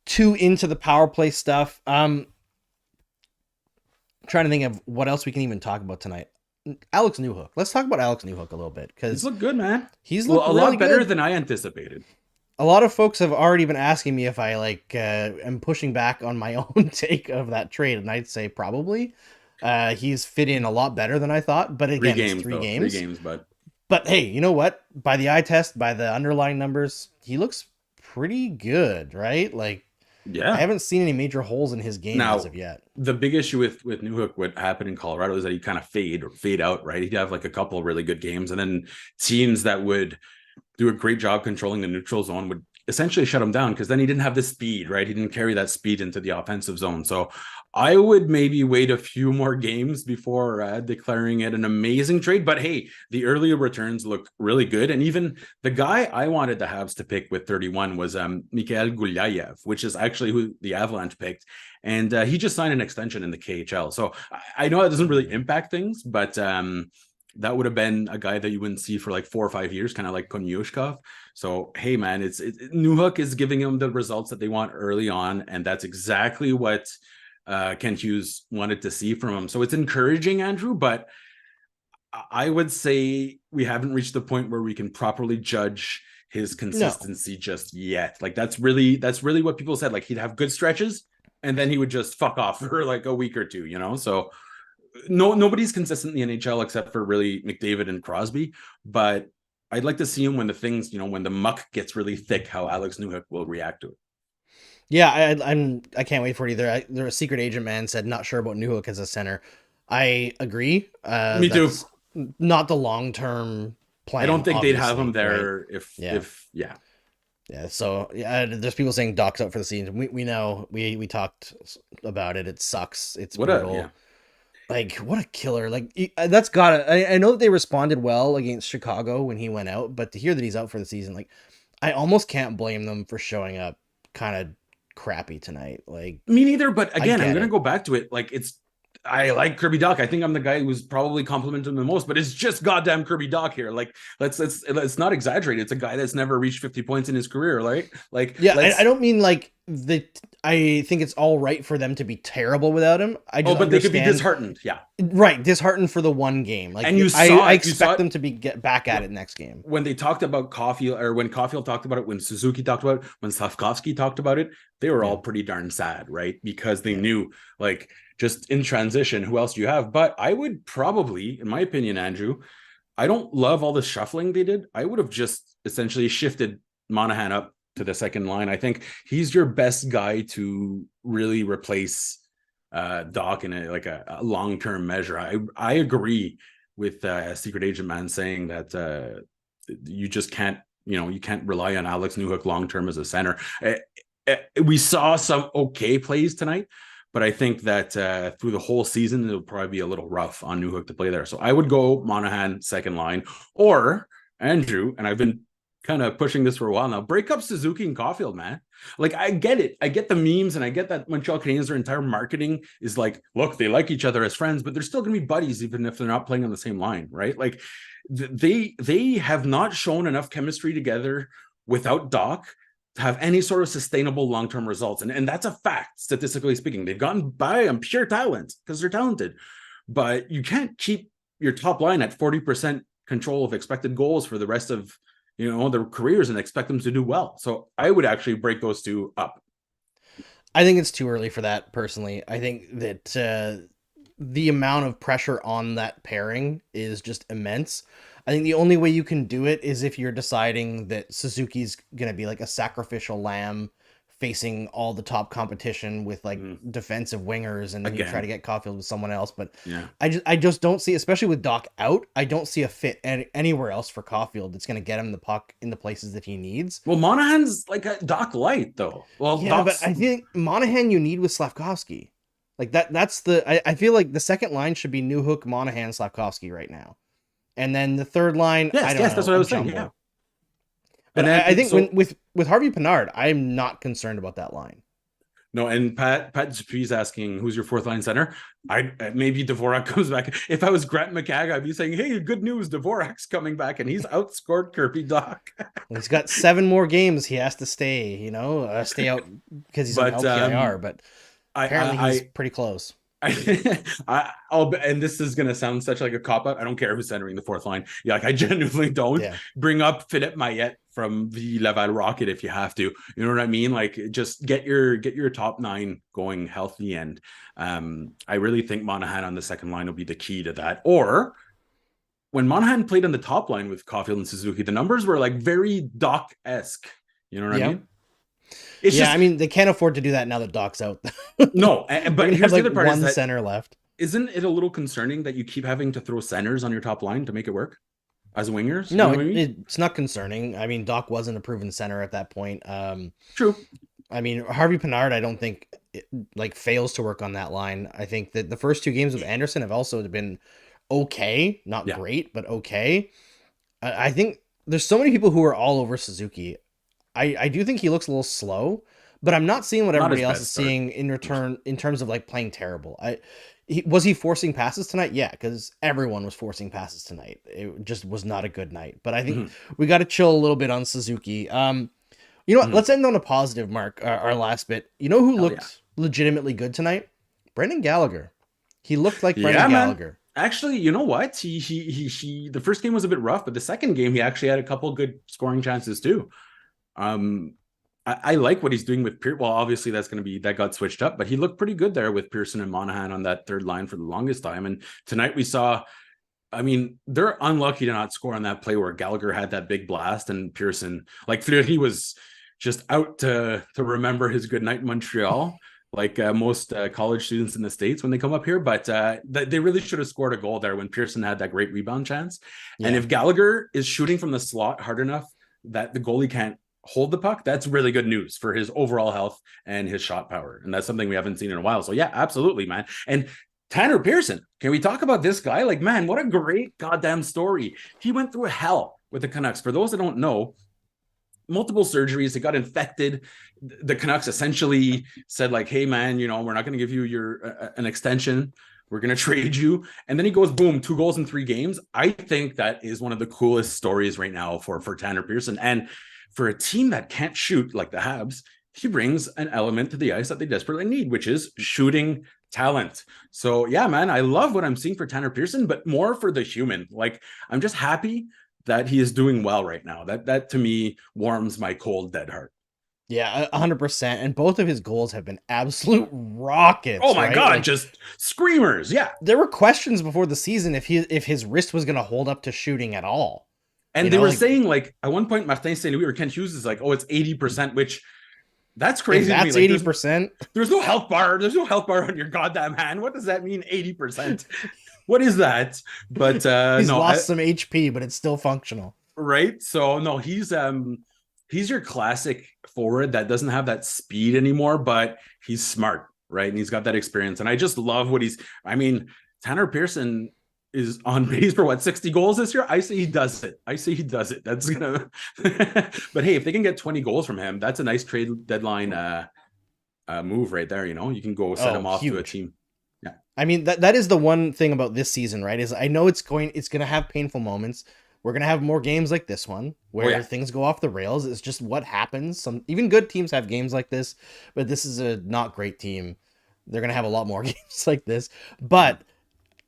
too into the power play stuff. Trying to think of what else we can even talk about tonight. Alex Newhook. Let's talk about Alex Newhook a little bit because he's looked good, man. He's looked a lot better than I anticipated. A lot of folks have already been asking me if I am pushing back on my own take of that trade, and I'd say probably. He's fit in a lot better than I thought, but again, it's three games. But hey, you know what? By the eye test, by the underlying numbers, he looks pretty good, right? Like. Yeah, I haven't seen any major holes in his game as of yet. The big issue with Newhook, what happened in Colorado, is that he kind of fade out, right? He'd have like a couple of really good games, and then teams that would do a great job controlling the neutral zone would essentially shut him down because then he didn't have the speed, right? He didn't carry that speed into the offensive zone. So I would maybe wait a few more games before declaring it an amazing trade. But hey, the earlier returns look really good. And even the guy I wanted the Habs to pick with 31 was Mikhail Gulyayev, which is actually who the Avalanche picked. And he just signed an extension in the KHL. So I know it doesn't really impact things, but that would have been a guy that you wouldn't see for like 4 or 5 years, kind of like Konyushkov. So, hey, man, Newhook is giving them the results that they want early on. And that's exactly what Ken Hughes wanted to see from him. So it's encouraging, Andrew, but I would say we haven't reached the point where we can properly judge his No. consistency just yet. Like that's really what people said. Like he'd have good stretches and then he would just fuck off for like a week or two, you know? So nobody's consistent in the NHL except for really McDavid and Crosby. But I'd like to see him when the things, when the muck gets really thick, how Alex Newhook will react to it. Yeah, I can't wait for it either. There a secret agent man said not sure about Newhook as a center. I agree. Me too. That's not the long term plan. I don't think they'd have him there right? if yeah. Yeah, so yeah, there's people saying Doc's out for the season. We know we talked about it. It sucks. It's brutal. Like what a killer! Like that's gotta. I know that they responded well against Chicago when he went out, but to hear that he's out for the season, like I almost can't blame them for showing up kind of crappy tonight. Like me neither. But again, I'm gonna it. go back to it. Like I like Kirby Dach. I think I'm the guy who's probably complimented him the most, but it's just goddamn Kirby Dach here. Like, let's not exaggerate. It's a guy that's never reached 50 points in his career, right? Like, yeah, I don't mean like I think it's all right for them to be terrible without him. But they could be disheartened. Yeah, right, disheartened for the one game. Like, and I expect them to get back at it next game. When they talked about Caulfield, or when Caulfield talked about it, when Suzuki talked about it, when Slavkovsky talked about it, they were all pretty darn sad, right? Because they knew, like, just in transition, who else do you have? But I would probably, in my opinion, Andrew, I don't love all the shuffling they did. I would have just essentially shifted Monahan up to the second line. I think he's your best guy to really replace Dach in a long-term measure. I agree with Secret Agent Man saying that you just can't, you can't rely on Alex Newhook long-term as a center. We saw some okay plays tonight, but I think that through the whole season, it'll probably be a little rough on Newhook to play there. So I would go Monahan second line, or Andrew, and I've been kind of pushing this for a while now, break up Suzuki and Caulfield, man. Like, I get it. I get the memes, and I get that Montreal Canadiens, their entire marketing is like, look, they like each other as friends, but they're still going to be buddies even if they're not playing on the same line, right? Like, they have not shown enough chemistry together without Dach to have any sort of sustainable long-term results. And that's a fact, statistically speaking. They've gotten by on pure talent because they're talented. But you can't keep your top line at 40% control of expected goals for the rest of their careers and expect them to do well. So I would actually break those two up. I think it's too early for that, personally. I think that the amount of pressure on that pairing is just immense. I think the only way you can do it is if you're deciding that Suzuki's going to be like a sacrificial lamb facing all the top competition with like defensive wingers, and then you try to get Caulfield with someone else. But yeah, I just don't see, especially with Dach out, I don't see a fit anywhere else for Caulfield that's going to get him the puck in the places that he needs. Well, Monahan's like a Dach light though. Well, yeah, but I think Monahan you need with Slavkovsky. Like that's I feel like the second line should be Newhook, Monahan, Slavkovsky right now. And then the third line, yes, that's what I was saying. Yeah. But I think with Harvey Pinard, I'm not concerned about that line. No, and Pat Dupuis asking who's your fourth line center. I maybe Dvorak comes back. If I was Grant McCagg, I'd be saying, "Hey, good news, Dvorak's coming back, and he's outscored Kirby Dach." He's got 7 more games he has to stay. Stay out because he's on LTIR. But apparently he's pretty close. And this is gonna sound such like a cop out. I don't care who's centering the fourth line. Yeah, like I genuinely don't. Bring up Philippe Maillet from the Laval Rocket if you have to. You know what I mean? Like, just get your top 9 going healthy. And I really think Monahan on the second line will be the key to that. Or when Monahan played on the top line with Caulfield and Suzuki, the numbers were like very Dach-esque. You know what I mean? I mean, they can't afford to do that now that Doc's out. No, but here's the other part: one center left. Isn't it a little concerning that you keep having to throw centers on your top line to make it work as wingers? No, it's not concerning. I mean, Dach wasn't a proven center at that point. True. I mean, Harvey Pinard, I don't think fails to work on that line. I think that the first 2 games with Anderson have also been okay, not great, but okay. I think there's so many people who are all over Suzuki. I do think he looks a little slow, but I'm not seeing what everybody else is seeing in return in terms of like playing terrible. Was he forcing passes tonight? Yeah, because everyone was forcing passes tonight. It just was not a good night. But I think we got to chill a little bit on Suzuki. You know what? Let's end on a positive, Mark. Our last bit. You know who looked legitimately good tonight? Brendan Gallagher. He looked like Brendan Gallagher. Actually, you know what? He the first game was a bit rough, but the second game he actually had a couple good scoring chances too. Um, I like what he's doing with Pearson. Well, obviously that's going to be that got switched up, but he looked pretty good there with Pearson and Monahan on that third line for the longest time. And tonight we saw, I mean, they're unlucky to not score on that play where Gallagher had that big blast and Pearson, like Fleury was just out to remember his good night in Montreal, like most college students in the States when they come up here. But they really should have scored a goal there when Pearson had that great rebound chance. Yeah. And if Gallagher is shooting from the slot hard enough that the goalie can't hold the puck, that's really good news for his overall health and his shot power. And that's something we haven't seen in a while. So yeah, absolutely, man. And Tanner Pearson, can we talk about this guy? Like, man, what a great goddamn story. He went through hell with the Canucks. For those that don't know, multiple surgeries, he got infected. The Canucks essentially said like, hey man, you know, we're not going to give you your an extension. We're going to trade you. And then he goes, boom, 2 goals in 3 games. I think that is one of the coolest stories right now for Tanner Pearson. And for a team that can't shoot like the Habs, he brings an element to the ice that they desperately need, which is shooting talent. So yeah, man, I love what I'm seeing for Tanner Pearson, but more for the human. Like, I'm just happy that he is doing well right now. That to me warms my cold, dead heart. Yeah, 100%. And both of his goals have been absolute rockets. Oh my God, like, just screamers. Yeah. There were questions before the season if his wrist was going to hold up to shooting at all. And they were saying, like, at one point, Martin St. Louis or Kent Hughes is like, oh, it's 80%, which that's crazy. That's to me. Like, 80%. There's no health bar. There's no health bar on your goddamn hand. What does that mean, 80%? What is that? But he's lost some HP, but it's still functional. Right. So no, he's your classic forward that doesn't have that speed anymore, but he's smart, right? And he's got that experience. And I just love what Tanner Pearson is on pace for 60 goals this year. I say he does it. That's gonna but hey, if they can get 20 goals from him, that's a nice trade deadline move right there. You know, you can go set him off huge. To a team. Yeah. I mean, that is the one thing about this season, right? Is I know it's gonna have painful moments. We're gonna have more games like this one where things go off the rails. It's just what happens. Even good teams have games like this, but this is a not great team. They're gonna have a lot more games like this. But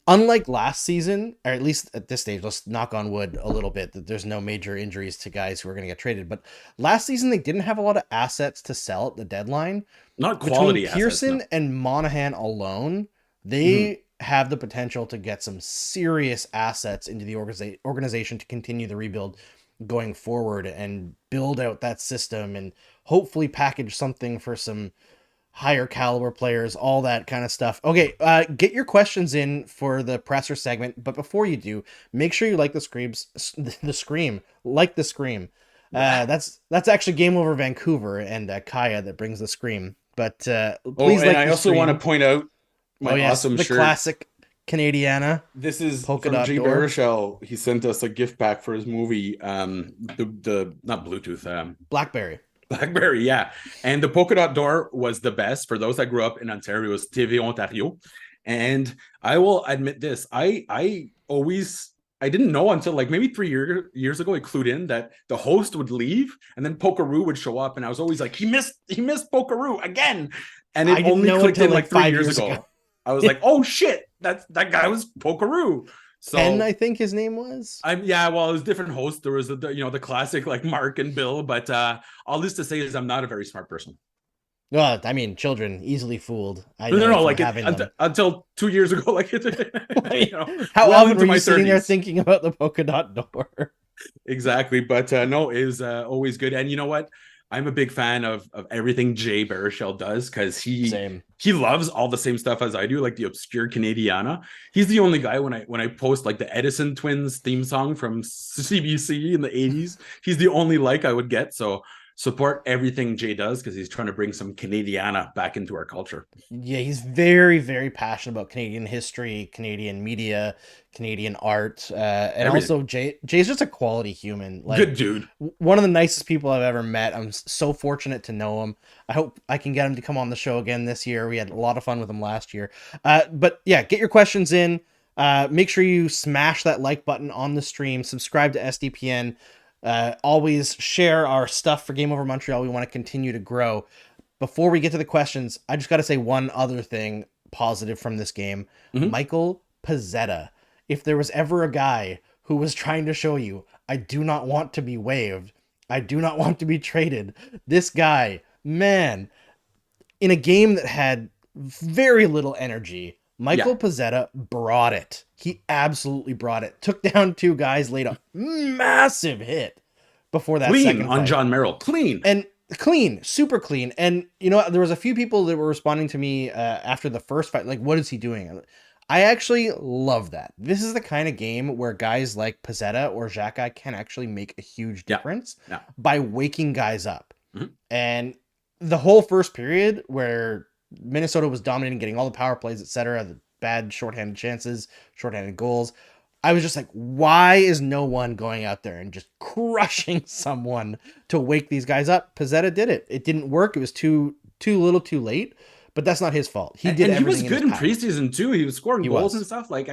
unlike last season, or at least at this stage, let's knock on wood a little bit that there's no major injuries to guys who are going to get traded. But last season, they didn't have a lot of assets to sell at the deadline. Not quality assets. Pearson and Monahan alone, they have the potential to get some serious assets into the organization to continue the rebuild going forward and build out that system and hopefully package something for some higher caliber players, all that kind of stuff. Okay, get your questions in for the presser segment, but before you do, make sure you like the scream. That's actually Game Over Vancouver and Kaya that brings the scream. But please I also want to point out my awesome the shirt. Classic Canadiana. This is from G. Baruchel. He sent us a gift pack for his movie. The not Bluetooth. Blackberry, yeah. And the polka dot door was the best. For those that grew up in Ontario, it was TV Ontario. And I will admit this, I didn't know until like maybe 3 years ago, I clued in that the host would leave and then Pokeroo would show up. And I was always like, he missed Pokeroo again. And it only clicked in like 3 years ago. I was like, oh shit, that guy was Pokeroo. So, Ken, I think his name was. Well, it was different hosts. There was the classic like Mark and Bill, but all this to say is I'm not a very smart person. Well, I mean, children easily fooled. Until 2 years ago, like how often were you sitting there thinking about the polka dot door? Exactly, but no, it is always good. And you know what? I'm a big fan of everything Jay Baruchel does because he loves all the same stuff as I do, like the obscure Canadiana. He's the only guy when I post like the Edison Twins theme song from CBC in the 80s, he's the only like I would get. So support everything Jay does because he's trying to bring some Canadiana back into our culture. Yeah, he's very, very passionate about Canadian history, Canadian media, Canadian art, and everything. Also Jay's just a quality human. Like, good dude. One of the nicest people I've ever met. I'm so fortunate to know him. I hope I can get him to come on the show again this year. We had a lot of fun with him last year. But yeah, get your questions in. Make sure you smash that like button on the stream. Subscribe to SDPN. Always share our stuff for Game Over Montreal. We want to continue to grow. Before we get to the questions, I just got to say one other thing positive from this game. Michael Pezzetta. if there was ever a guy who was trying to show you, I do not want to be waived, I do not want to be traded, this guy, man, in a game that had very little energy, Yeah. Michael Pezzetta brought it. He absolutely brought it. Took down two guys, laid a massive hit before that Clean second on fight. John Merrill. Clean. And clean, super clean. And you know, there was a few people that were responding to me after the first fight, like, what is he doing? I actually love that. This is the kind of game where guys like Pezzetta or Xhaka can actually make a huge difference by waking guys up. And the whole first period where Minnesota was dominating, getting all the power plays, etc., the bad shorthanded chances, shorthanded goals, I was just like, why is no one going out there and just crushing someone to wake these guys up? Pezzetta did it. It didn't work. It was too little, too late. But that's not his fault. He did, and he was good in preseason too. He was scoring goals and stuff. Like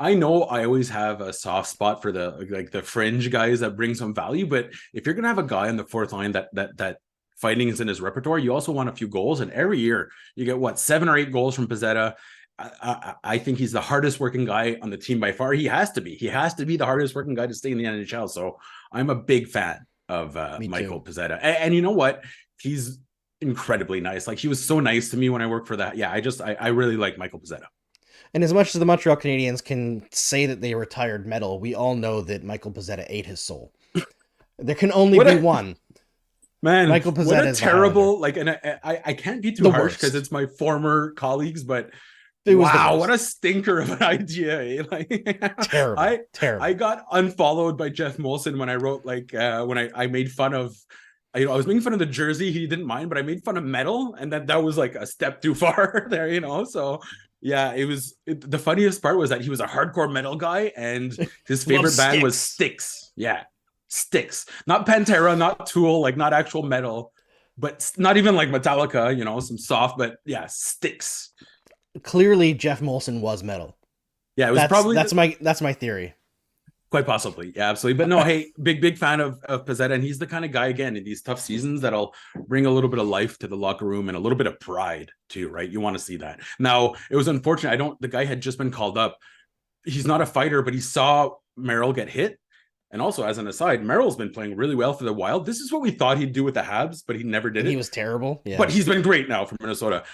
I know I always have a soft spot for the fringe guys that bring some value. But if you're gonna have a guy on the fourth line that fighting is in his repertoire, you also want a few goals. And every year you get 7 or 8 goals from Pezzetta. I think he's the hardest working guy on the team by far. He has to be. He has to be the hardest working guy to stay in the NHL. So I'm a big fan of Michael Pezzetta. And you know what? He's incredibly nice. Like, he was so nice to me when I worked for that. Yeah, I really like Michael Pezzetta. And as much as the Montreal Canadiens can say that they retired metal, we all know that Michael Pezzetta ate his soul. There can only be one. Man, Michael Pezzetta, what a terrible, like, and I can't be too harsh because it's my former colleagues, but wow, what a stinker of an idea. Like, terrible. I got unfollowed by Jeff Molson when I wrote, like, when I made fun of, I was making fun of the jersey. He didn't mind, but I made fun of metal, and that was like a step too far there, So yeah, the funniest part was that he was a hardcore metal guy, and his favorite band was Styx. Yeah, Styx, not Pantera, not Tool, like not actual metal, but not even like Metallica, some soft, but yeah, Styx. Clearly, Jeff Molson was metal. Yeah, it was probably that's my theory. Quite possibly. Yeah, absolutely. But no, hey, big fan of Pezzetta. And he's the kind of guy, again, in these tough seasons that'll bring a little bit of life to the locker room and a little bit of pride too, right? You want to see that. Now, it was unfortunate. The guy had just been called up. He's not a fighter, but he saw Merrill get hit. And also, as an aside, Merrill's been playing really well for the Wild. This is what we thought he'd do with the Habs, but he never did it. He was terrible. Yeah. But he's been great now for Minnesota.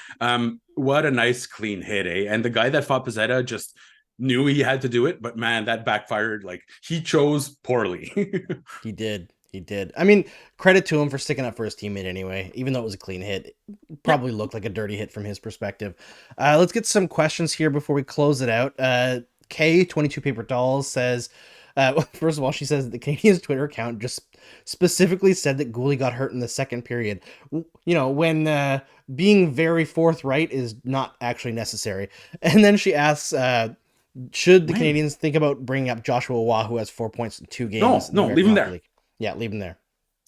What a nice, clean hit, eh? And the guy that fought Pezzetta just knew he had to do it, but man, that backfired. Like, he chose poorly. He did. I mean, credit to him for sticking up for his teammate anyway, even though it was a clean hit. It probably looked like a dirty hit from his perspective. Let's get some questions here before we close it out. K22 Paper Dolls says, first of all, she says that the Canadiens Twitter account just specifically said that Gouli got hurt in the second period. When being very forthright is not actually necessary. And then she asks, should the Canadiens think about bringing up Joshua Waugh, who has 4 points in 2 games? No, leave him there. League? Yeah, leave him there.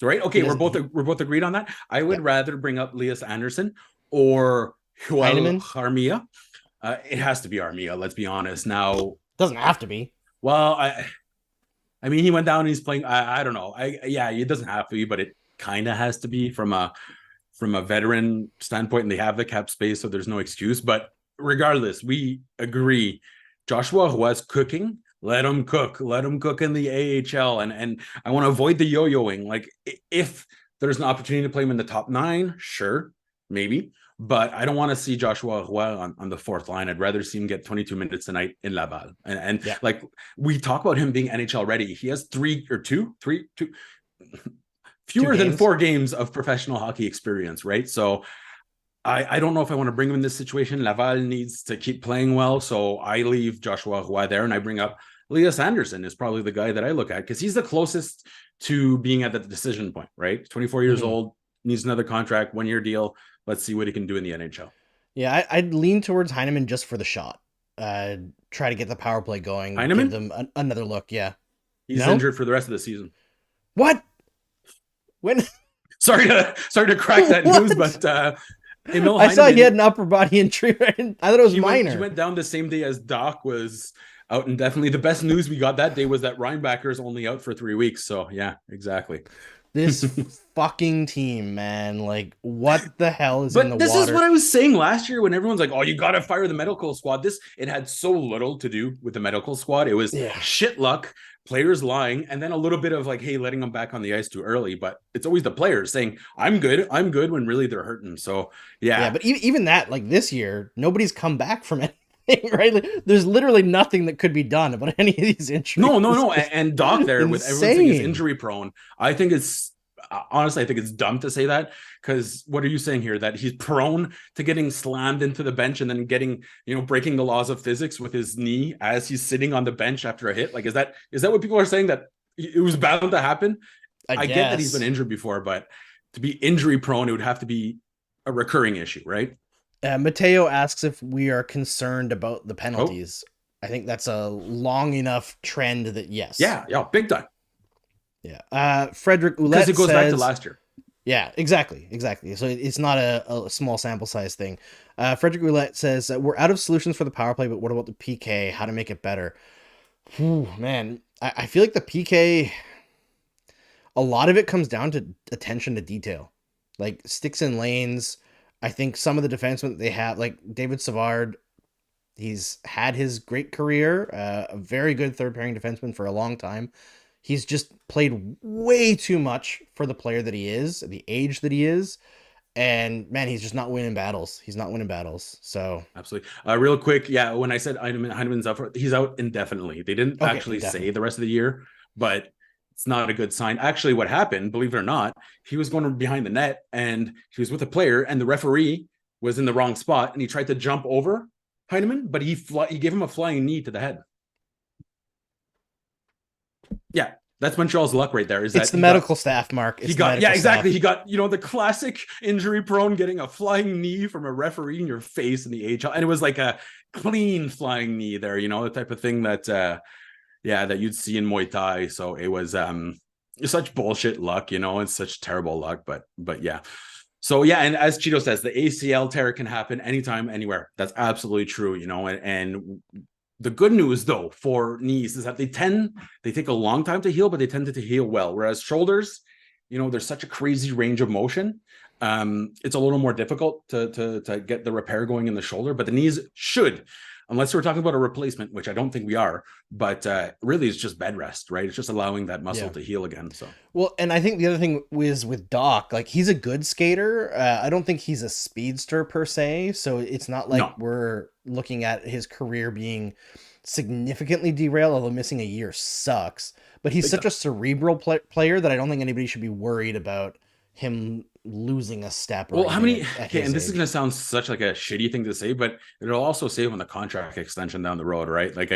Right? Okay, we're both agreed on that. I would rather bring up Elias Anderson or Joel Armia. It has to be Armia, let's be honest. Now, doesn't have to be. Well, I mean, he went down and he's playing. I don't know. It doesn't have to be, but it kind of has to be from a veteran standpoint, and they have the cap space, so there's no excuse. But regardless, we agree. Joshua was cooking. Let him cook. Let him cook in the AHL. And I want to avoid the yo-yoing. Like, if there's an opportunity to play him in the top 9, sure, maybe. But I don't want to see Joshua Roy on the fourth line. I'd rather see him get 22 minutes tonight in Laval. And like, we talk about him being NHL ready. He has fewer than 4 games of professional hockey experience, right? So I don't know if I want to bring him in this situation. Laval needs to keep playing well. So I leave Joshua Roy there, and I bring up Elias Anderson is probably the guy that I look at, because he's the closest to being at the decision point, right? 24 years old, needs another contract, 1-year deal. Let's see what he can do in the NHL. Yeah, I'd lean towards Heineman just for the shot. Try to get the power play going. Heineman? Give them another look, yeah. He's injured for the rest of the season. What? When? Sorry to crack that news, but Emil I saw he had an upper body injury. I thought it was minor. He went down the same day as Dach was out indefinitely. The best news we got that day was that Reinbacher is only out for 3 weeks. So yeah, exactly. This fucking team, man. Like, what the hell is in the But this is water? what I was saying last year when everyone's like, "Oh, you got to fire the medical squad." It had so little to do with the medical squad. It was Yeah. shit luck, players lying, and then a little bit of like, "Hey, letting them back on the ice too early." But it's always the players saying, I'm good," when really they're hurting. So Yeah, yeah, but even that, like this year, nobody's come back from anything, right? Like, there's literally nothing that could be done about any of these injuries. no, It's and Doc there with everyone saying he's insane. injury prone. I think it's honestly, I think it's dumb to say that because what are you saying here? That he's prone to getting slammed into the bench and then getting, breaking the laws of physics with his knee as he's sitting on the bench after a hit? Like, is that what people are saying, that it was bound to happen? I I get that he's been guess. injured before, but to be injury prone, it would have to be a recurring issue, right? Mateo asks if we are concerned about the Oh, penalties. I think that's a long enough trend that yes. yeah, big time. Yeah. Frederick Because Ouellette it goes back to says, last year. yeah, exactly. So it's not a small sample size thing. Frederick Ouellette says, we're out of solutions for the power play, but what about the PK? How to make it better? Whew, man, I feel like the PK, a lot of it comes down to attention to detail, like sticks and lanes. I think some of the defensemen that they have, like David Savard, he's had his great career, a very good third pairing defenseman for a long time. He's just played way too much for the player that he is, the age that he is. And man, he's just not winning battles. He's not winning battles. So, Absolutely. Real quick, yeah, when I said Heineman's out, he's out indefinitely. They didn't okay, actually say definitely. the rest of the year, but it's not a good sign. Actually, what happened, believe it or not, he was going behind the net and he was with a player, and the referee was in the wrong spot, and he tried to jump over Heineman, but he gave him a flying knee to the head. Yeah, that's Montreal's luck right there. Is It's that the medical staff, Mark. It's he the got, yeah, medical exactly. staff. He got, the classic injury prone getting a flying knee from a referee in your face in the AHL. And it was like a clean flying knee there, the type of thing that, that you'd see in Muay Thai. So it was such bullshit luck, and such terrible luck. But yeah. So yeah, and as Cheeto says, the ACL tear can happen anytime, anywhere. That's absolutely true, and the good news though for knees is that they take a long time to heal, but they tend to heal well. Whereas shoulders, there's such a crazy range of motion. It's a little more difficult to get the repair going in the shoulder, but the knees should, unless we're talking about a replacement, which I don't think we are, but really it's just bed rest, right? It's just allowing that muscle Yeah. to heal again. So Well, and I think the other thing is with Doc, like he's a good skater. I don't think he's a speedster per se. So it's not like no, we're looking at his career being significantly derailed, although missing a year sucks. But he's big such time. a cerebral player that I don't think anybody should be worried about him losing a step or Well, how anything many? at Okay, his and this is age. going to sound such like a shitty thing to say, but it'll also save on the contract extension down the road, right? Like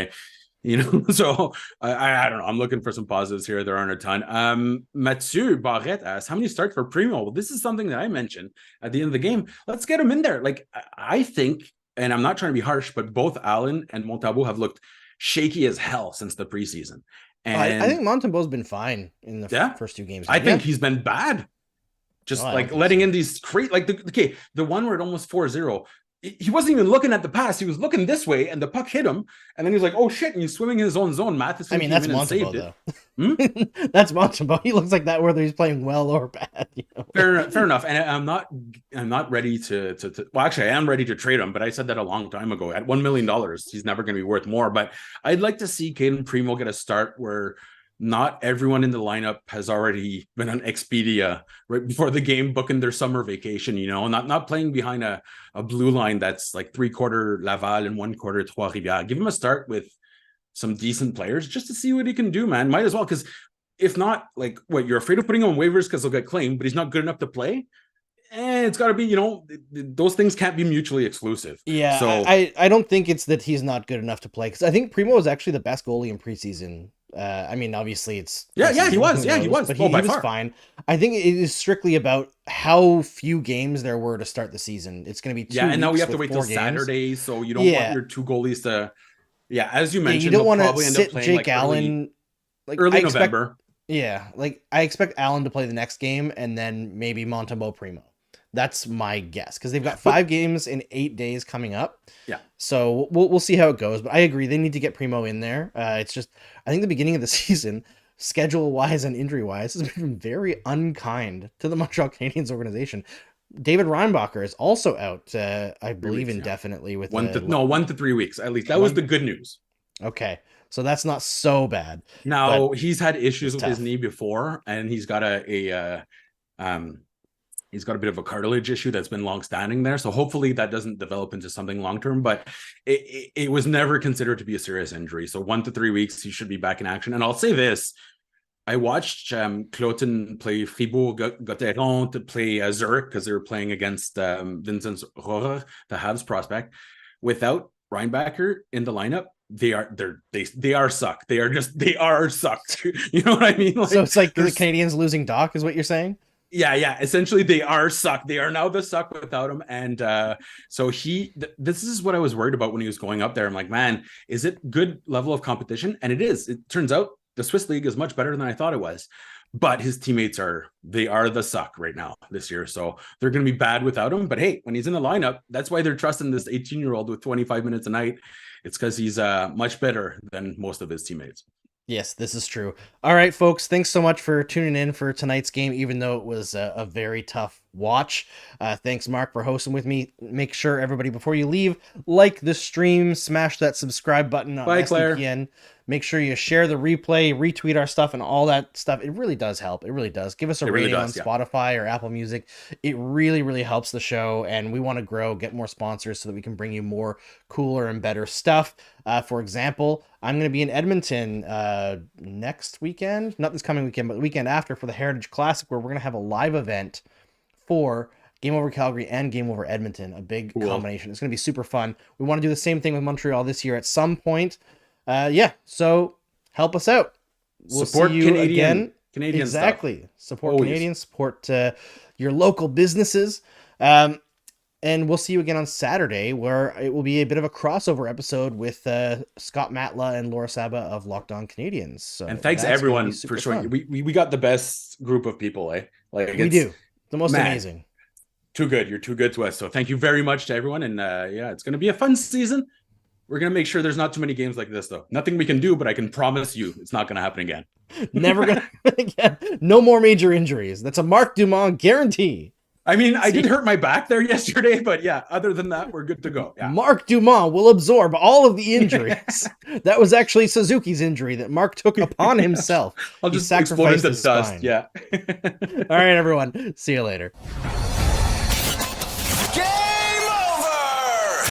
so I don't know. I'm looking for some positives here. There aren't a ton. Mathieu Barrette asks, how many starts for Primo? Well, this is something that I mentioned at the end of the game. Let's get him in there. Like I think, and I'm not trying to be harsh, but both Allen and Montembeault have looked shaky as hell since the preseason. I think And Montembeault's been fine in the yeah, first two games now. I Yeah. think he's been bad. No, Just I don't like think letting so. in these crazy, like the one where it almost 4-0, he wasn't even looking at the pass. He was looking this way and the puck hit him. And then he was like, oh shit. And he's swimming in his own zone. I Matheson mean, came that's in and saved Montembeault, it. though. Hmm? That's Montembeault. He looks like that whether he's playing well or bad. Fair enough. And I'm not ready well, actually, I am ready to trade him, but I said that a long time ago. At $1 million, he's never going to be worth more. But I'd like to see Caden Primo get a start where not everyone in the lineup has already been on Expedia right before the game, booking their summer vacation, not playing behind a blue line that's like 3/4 Laval and 1/4 Trois-Rivières. Give him a start with some decent players just to see what he can do, man. Might as well, because if not, like, what, you're afraid of putting him on waivers because he'll get claimed, but he's not good enough to play? It's got to be, those things can't be mutually exclusive. Yeah, So, I don't think it's that he's not good enough to play because I think Primo is actually the best goalie in preseason. I mean, obviously it's yeah, he preseason, was. who Yeah, he knows, was. but Well, he by was far. fine. I think it is strictly about how few games there were to start the season. It's going to be Yeah, 2 and now we weeks have to with wait till 4 games. Saturday, so you don't want Yeah, your two goalies to, yeah, as you yeah, you mentioned, don't they'll want to probably end up sit playing Jake like early Allen. Like I early expect, November. yeah, like I expect Allen to play the next game and then maybe Montembeault Primo. That's my guess because they've got But 5 games in 8 days coming up. yeah, So we'll see how it goes. But I agree they need to get Primo in there. It's just I think the beginning of the season schedule-wise and injury-wise, has been very unkind to the Montreal Canadiens organization. David Reinbacher is also out, I believe, indefinitely with 1 to 3 weeks at least. That was the good news. Okay, so that's not so bad. Now he's had issues with his knee before, and he's got a bit of a cartilage issue that's been long-standing there. So hopefully that doesn't develop into something long-term, but it was never considered to be a serious injury. So 1 to 3 weeks, he should be back in action. And I'll say this, I watched Cloton play Fribourg-Gotteron to play Zurich because they were playing against Vincent Rohrer, the Habs prospect. Without Reinbacher in the lineup, they are sucked. They are sucked. You know what I mean? So it's like the Canadiens losing Dach is what you're saying? Yeah. Essentially, they are sucked. They are now the suck without him. And so this is what I was worried about when he was going up there. I'm like, man, is it good level of competition? And it is. It turns out the Swiss League is much better than I thought it was. But his teammates are the suck right now this year. So they're going to be bad without him. But hey, when he's in the lineup, that's why they're trusting this 18-year-old with 25 minutes a night. It's because he's much better than most of his teammates. Yes, this is true. All right, folks, thanks so much for tuning in for tonight's game, even though it was a very tough watch. Thanks, Mark, for hosting with me. Make sure, everybody, before you leave, like the stream, smash that subscribe button on SDPN. Make sure you share the replay, retweet our stuff, and all that stuff. It really does help. It really does. Give us a rating on Spotify or Apple Music. It really, really helps the show, and we want to grow, get more sponsors so that we can bring you more cooler and better stuff. For example, I'm going to be in Edmonton next weekend. Not this coming weekend, but the weekend after for the Heritage Classic, where we're going to have a live event for Game Over Calgary and Game Over Edmonton. A big combination. It's going to be super fun. We want to do the same thing with Montreal this year at some point. So help us out. We'll support see you Canadian exactly stuff. Support always. Canadians, support your local businesses, and we'll see you again on Saturday, where it will be a bit of a crossover episode with Scott Matla and Laura Saba of Locked On Canadiens. So and thanks everyone for showing. We got the best group of people, eh? Like we do the most amazing. Too good. You're too good to us. So thank you very much to everyone. And it's going to be a fun season. We're going to make sure there's not too many games like this, though. Nothing we can do, but I can promise you it's not going to happen again. Never going to happen again. No more major injuries. That's a Marc Dumont guarantee. I mean, I did hurt my back there yesterday, but yeah, other than that, we're good to go. Yeah. Marc Dumont will absorb all of the injuries. That was actually Suzuki's injury that Marc took upon himself. I'll just sacrifice the dust. Yeah. All right, everyone. See you later.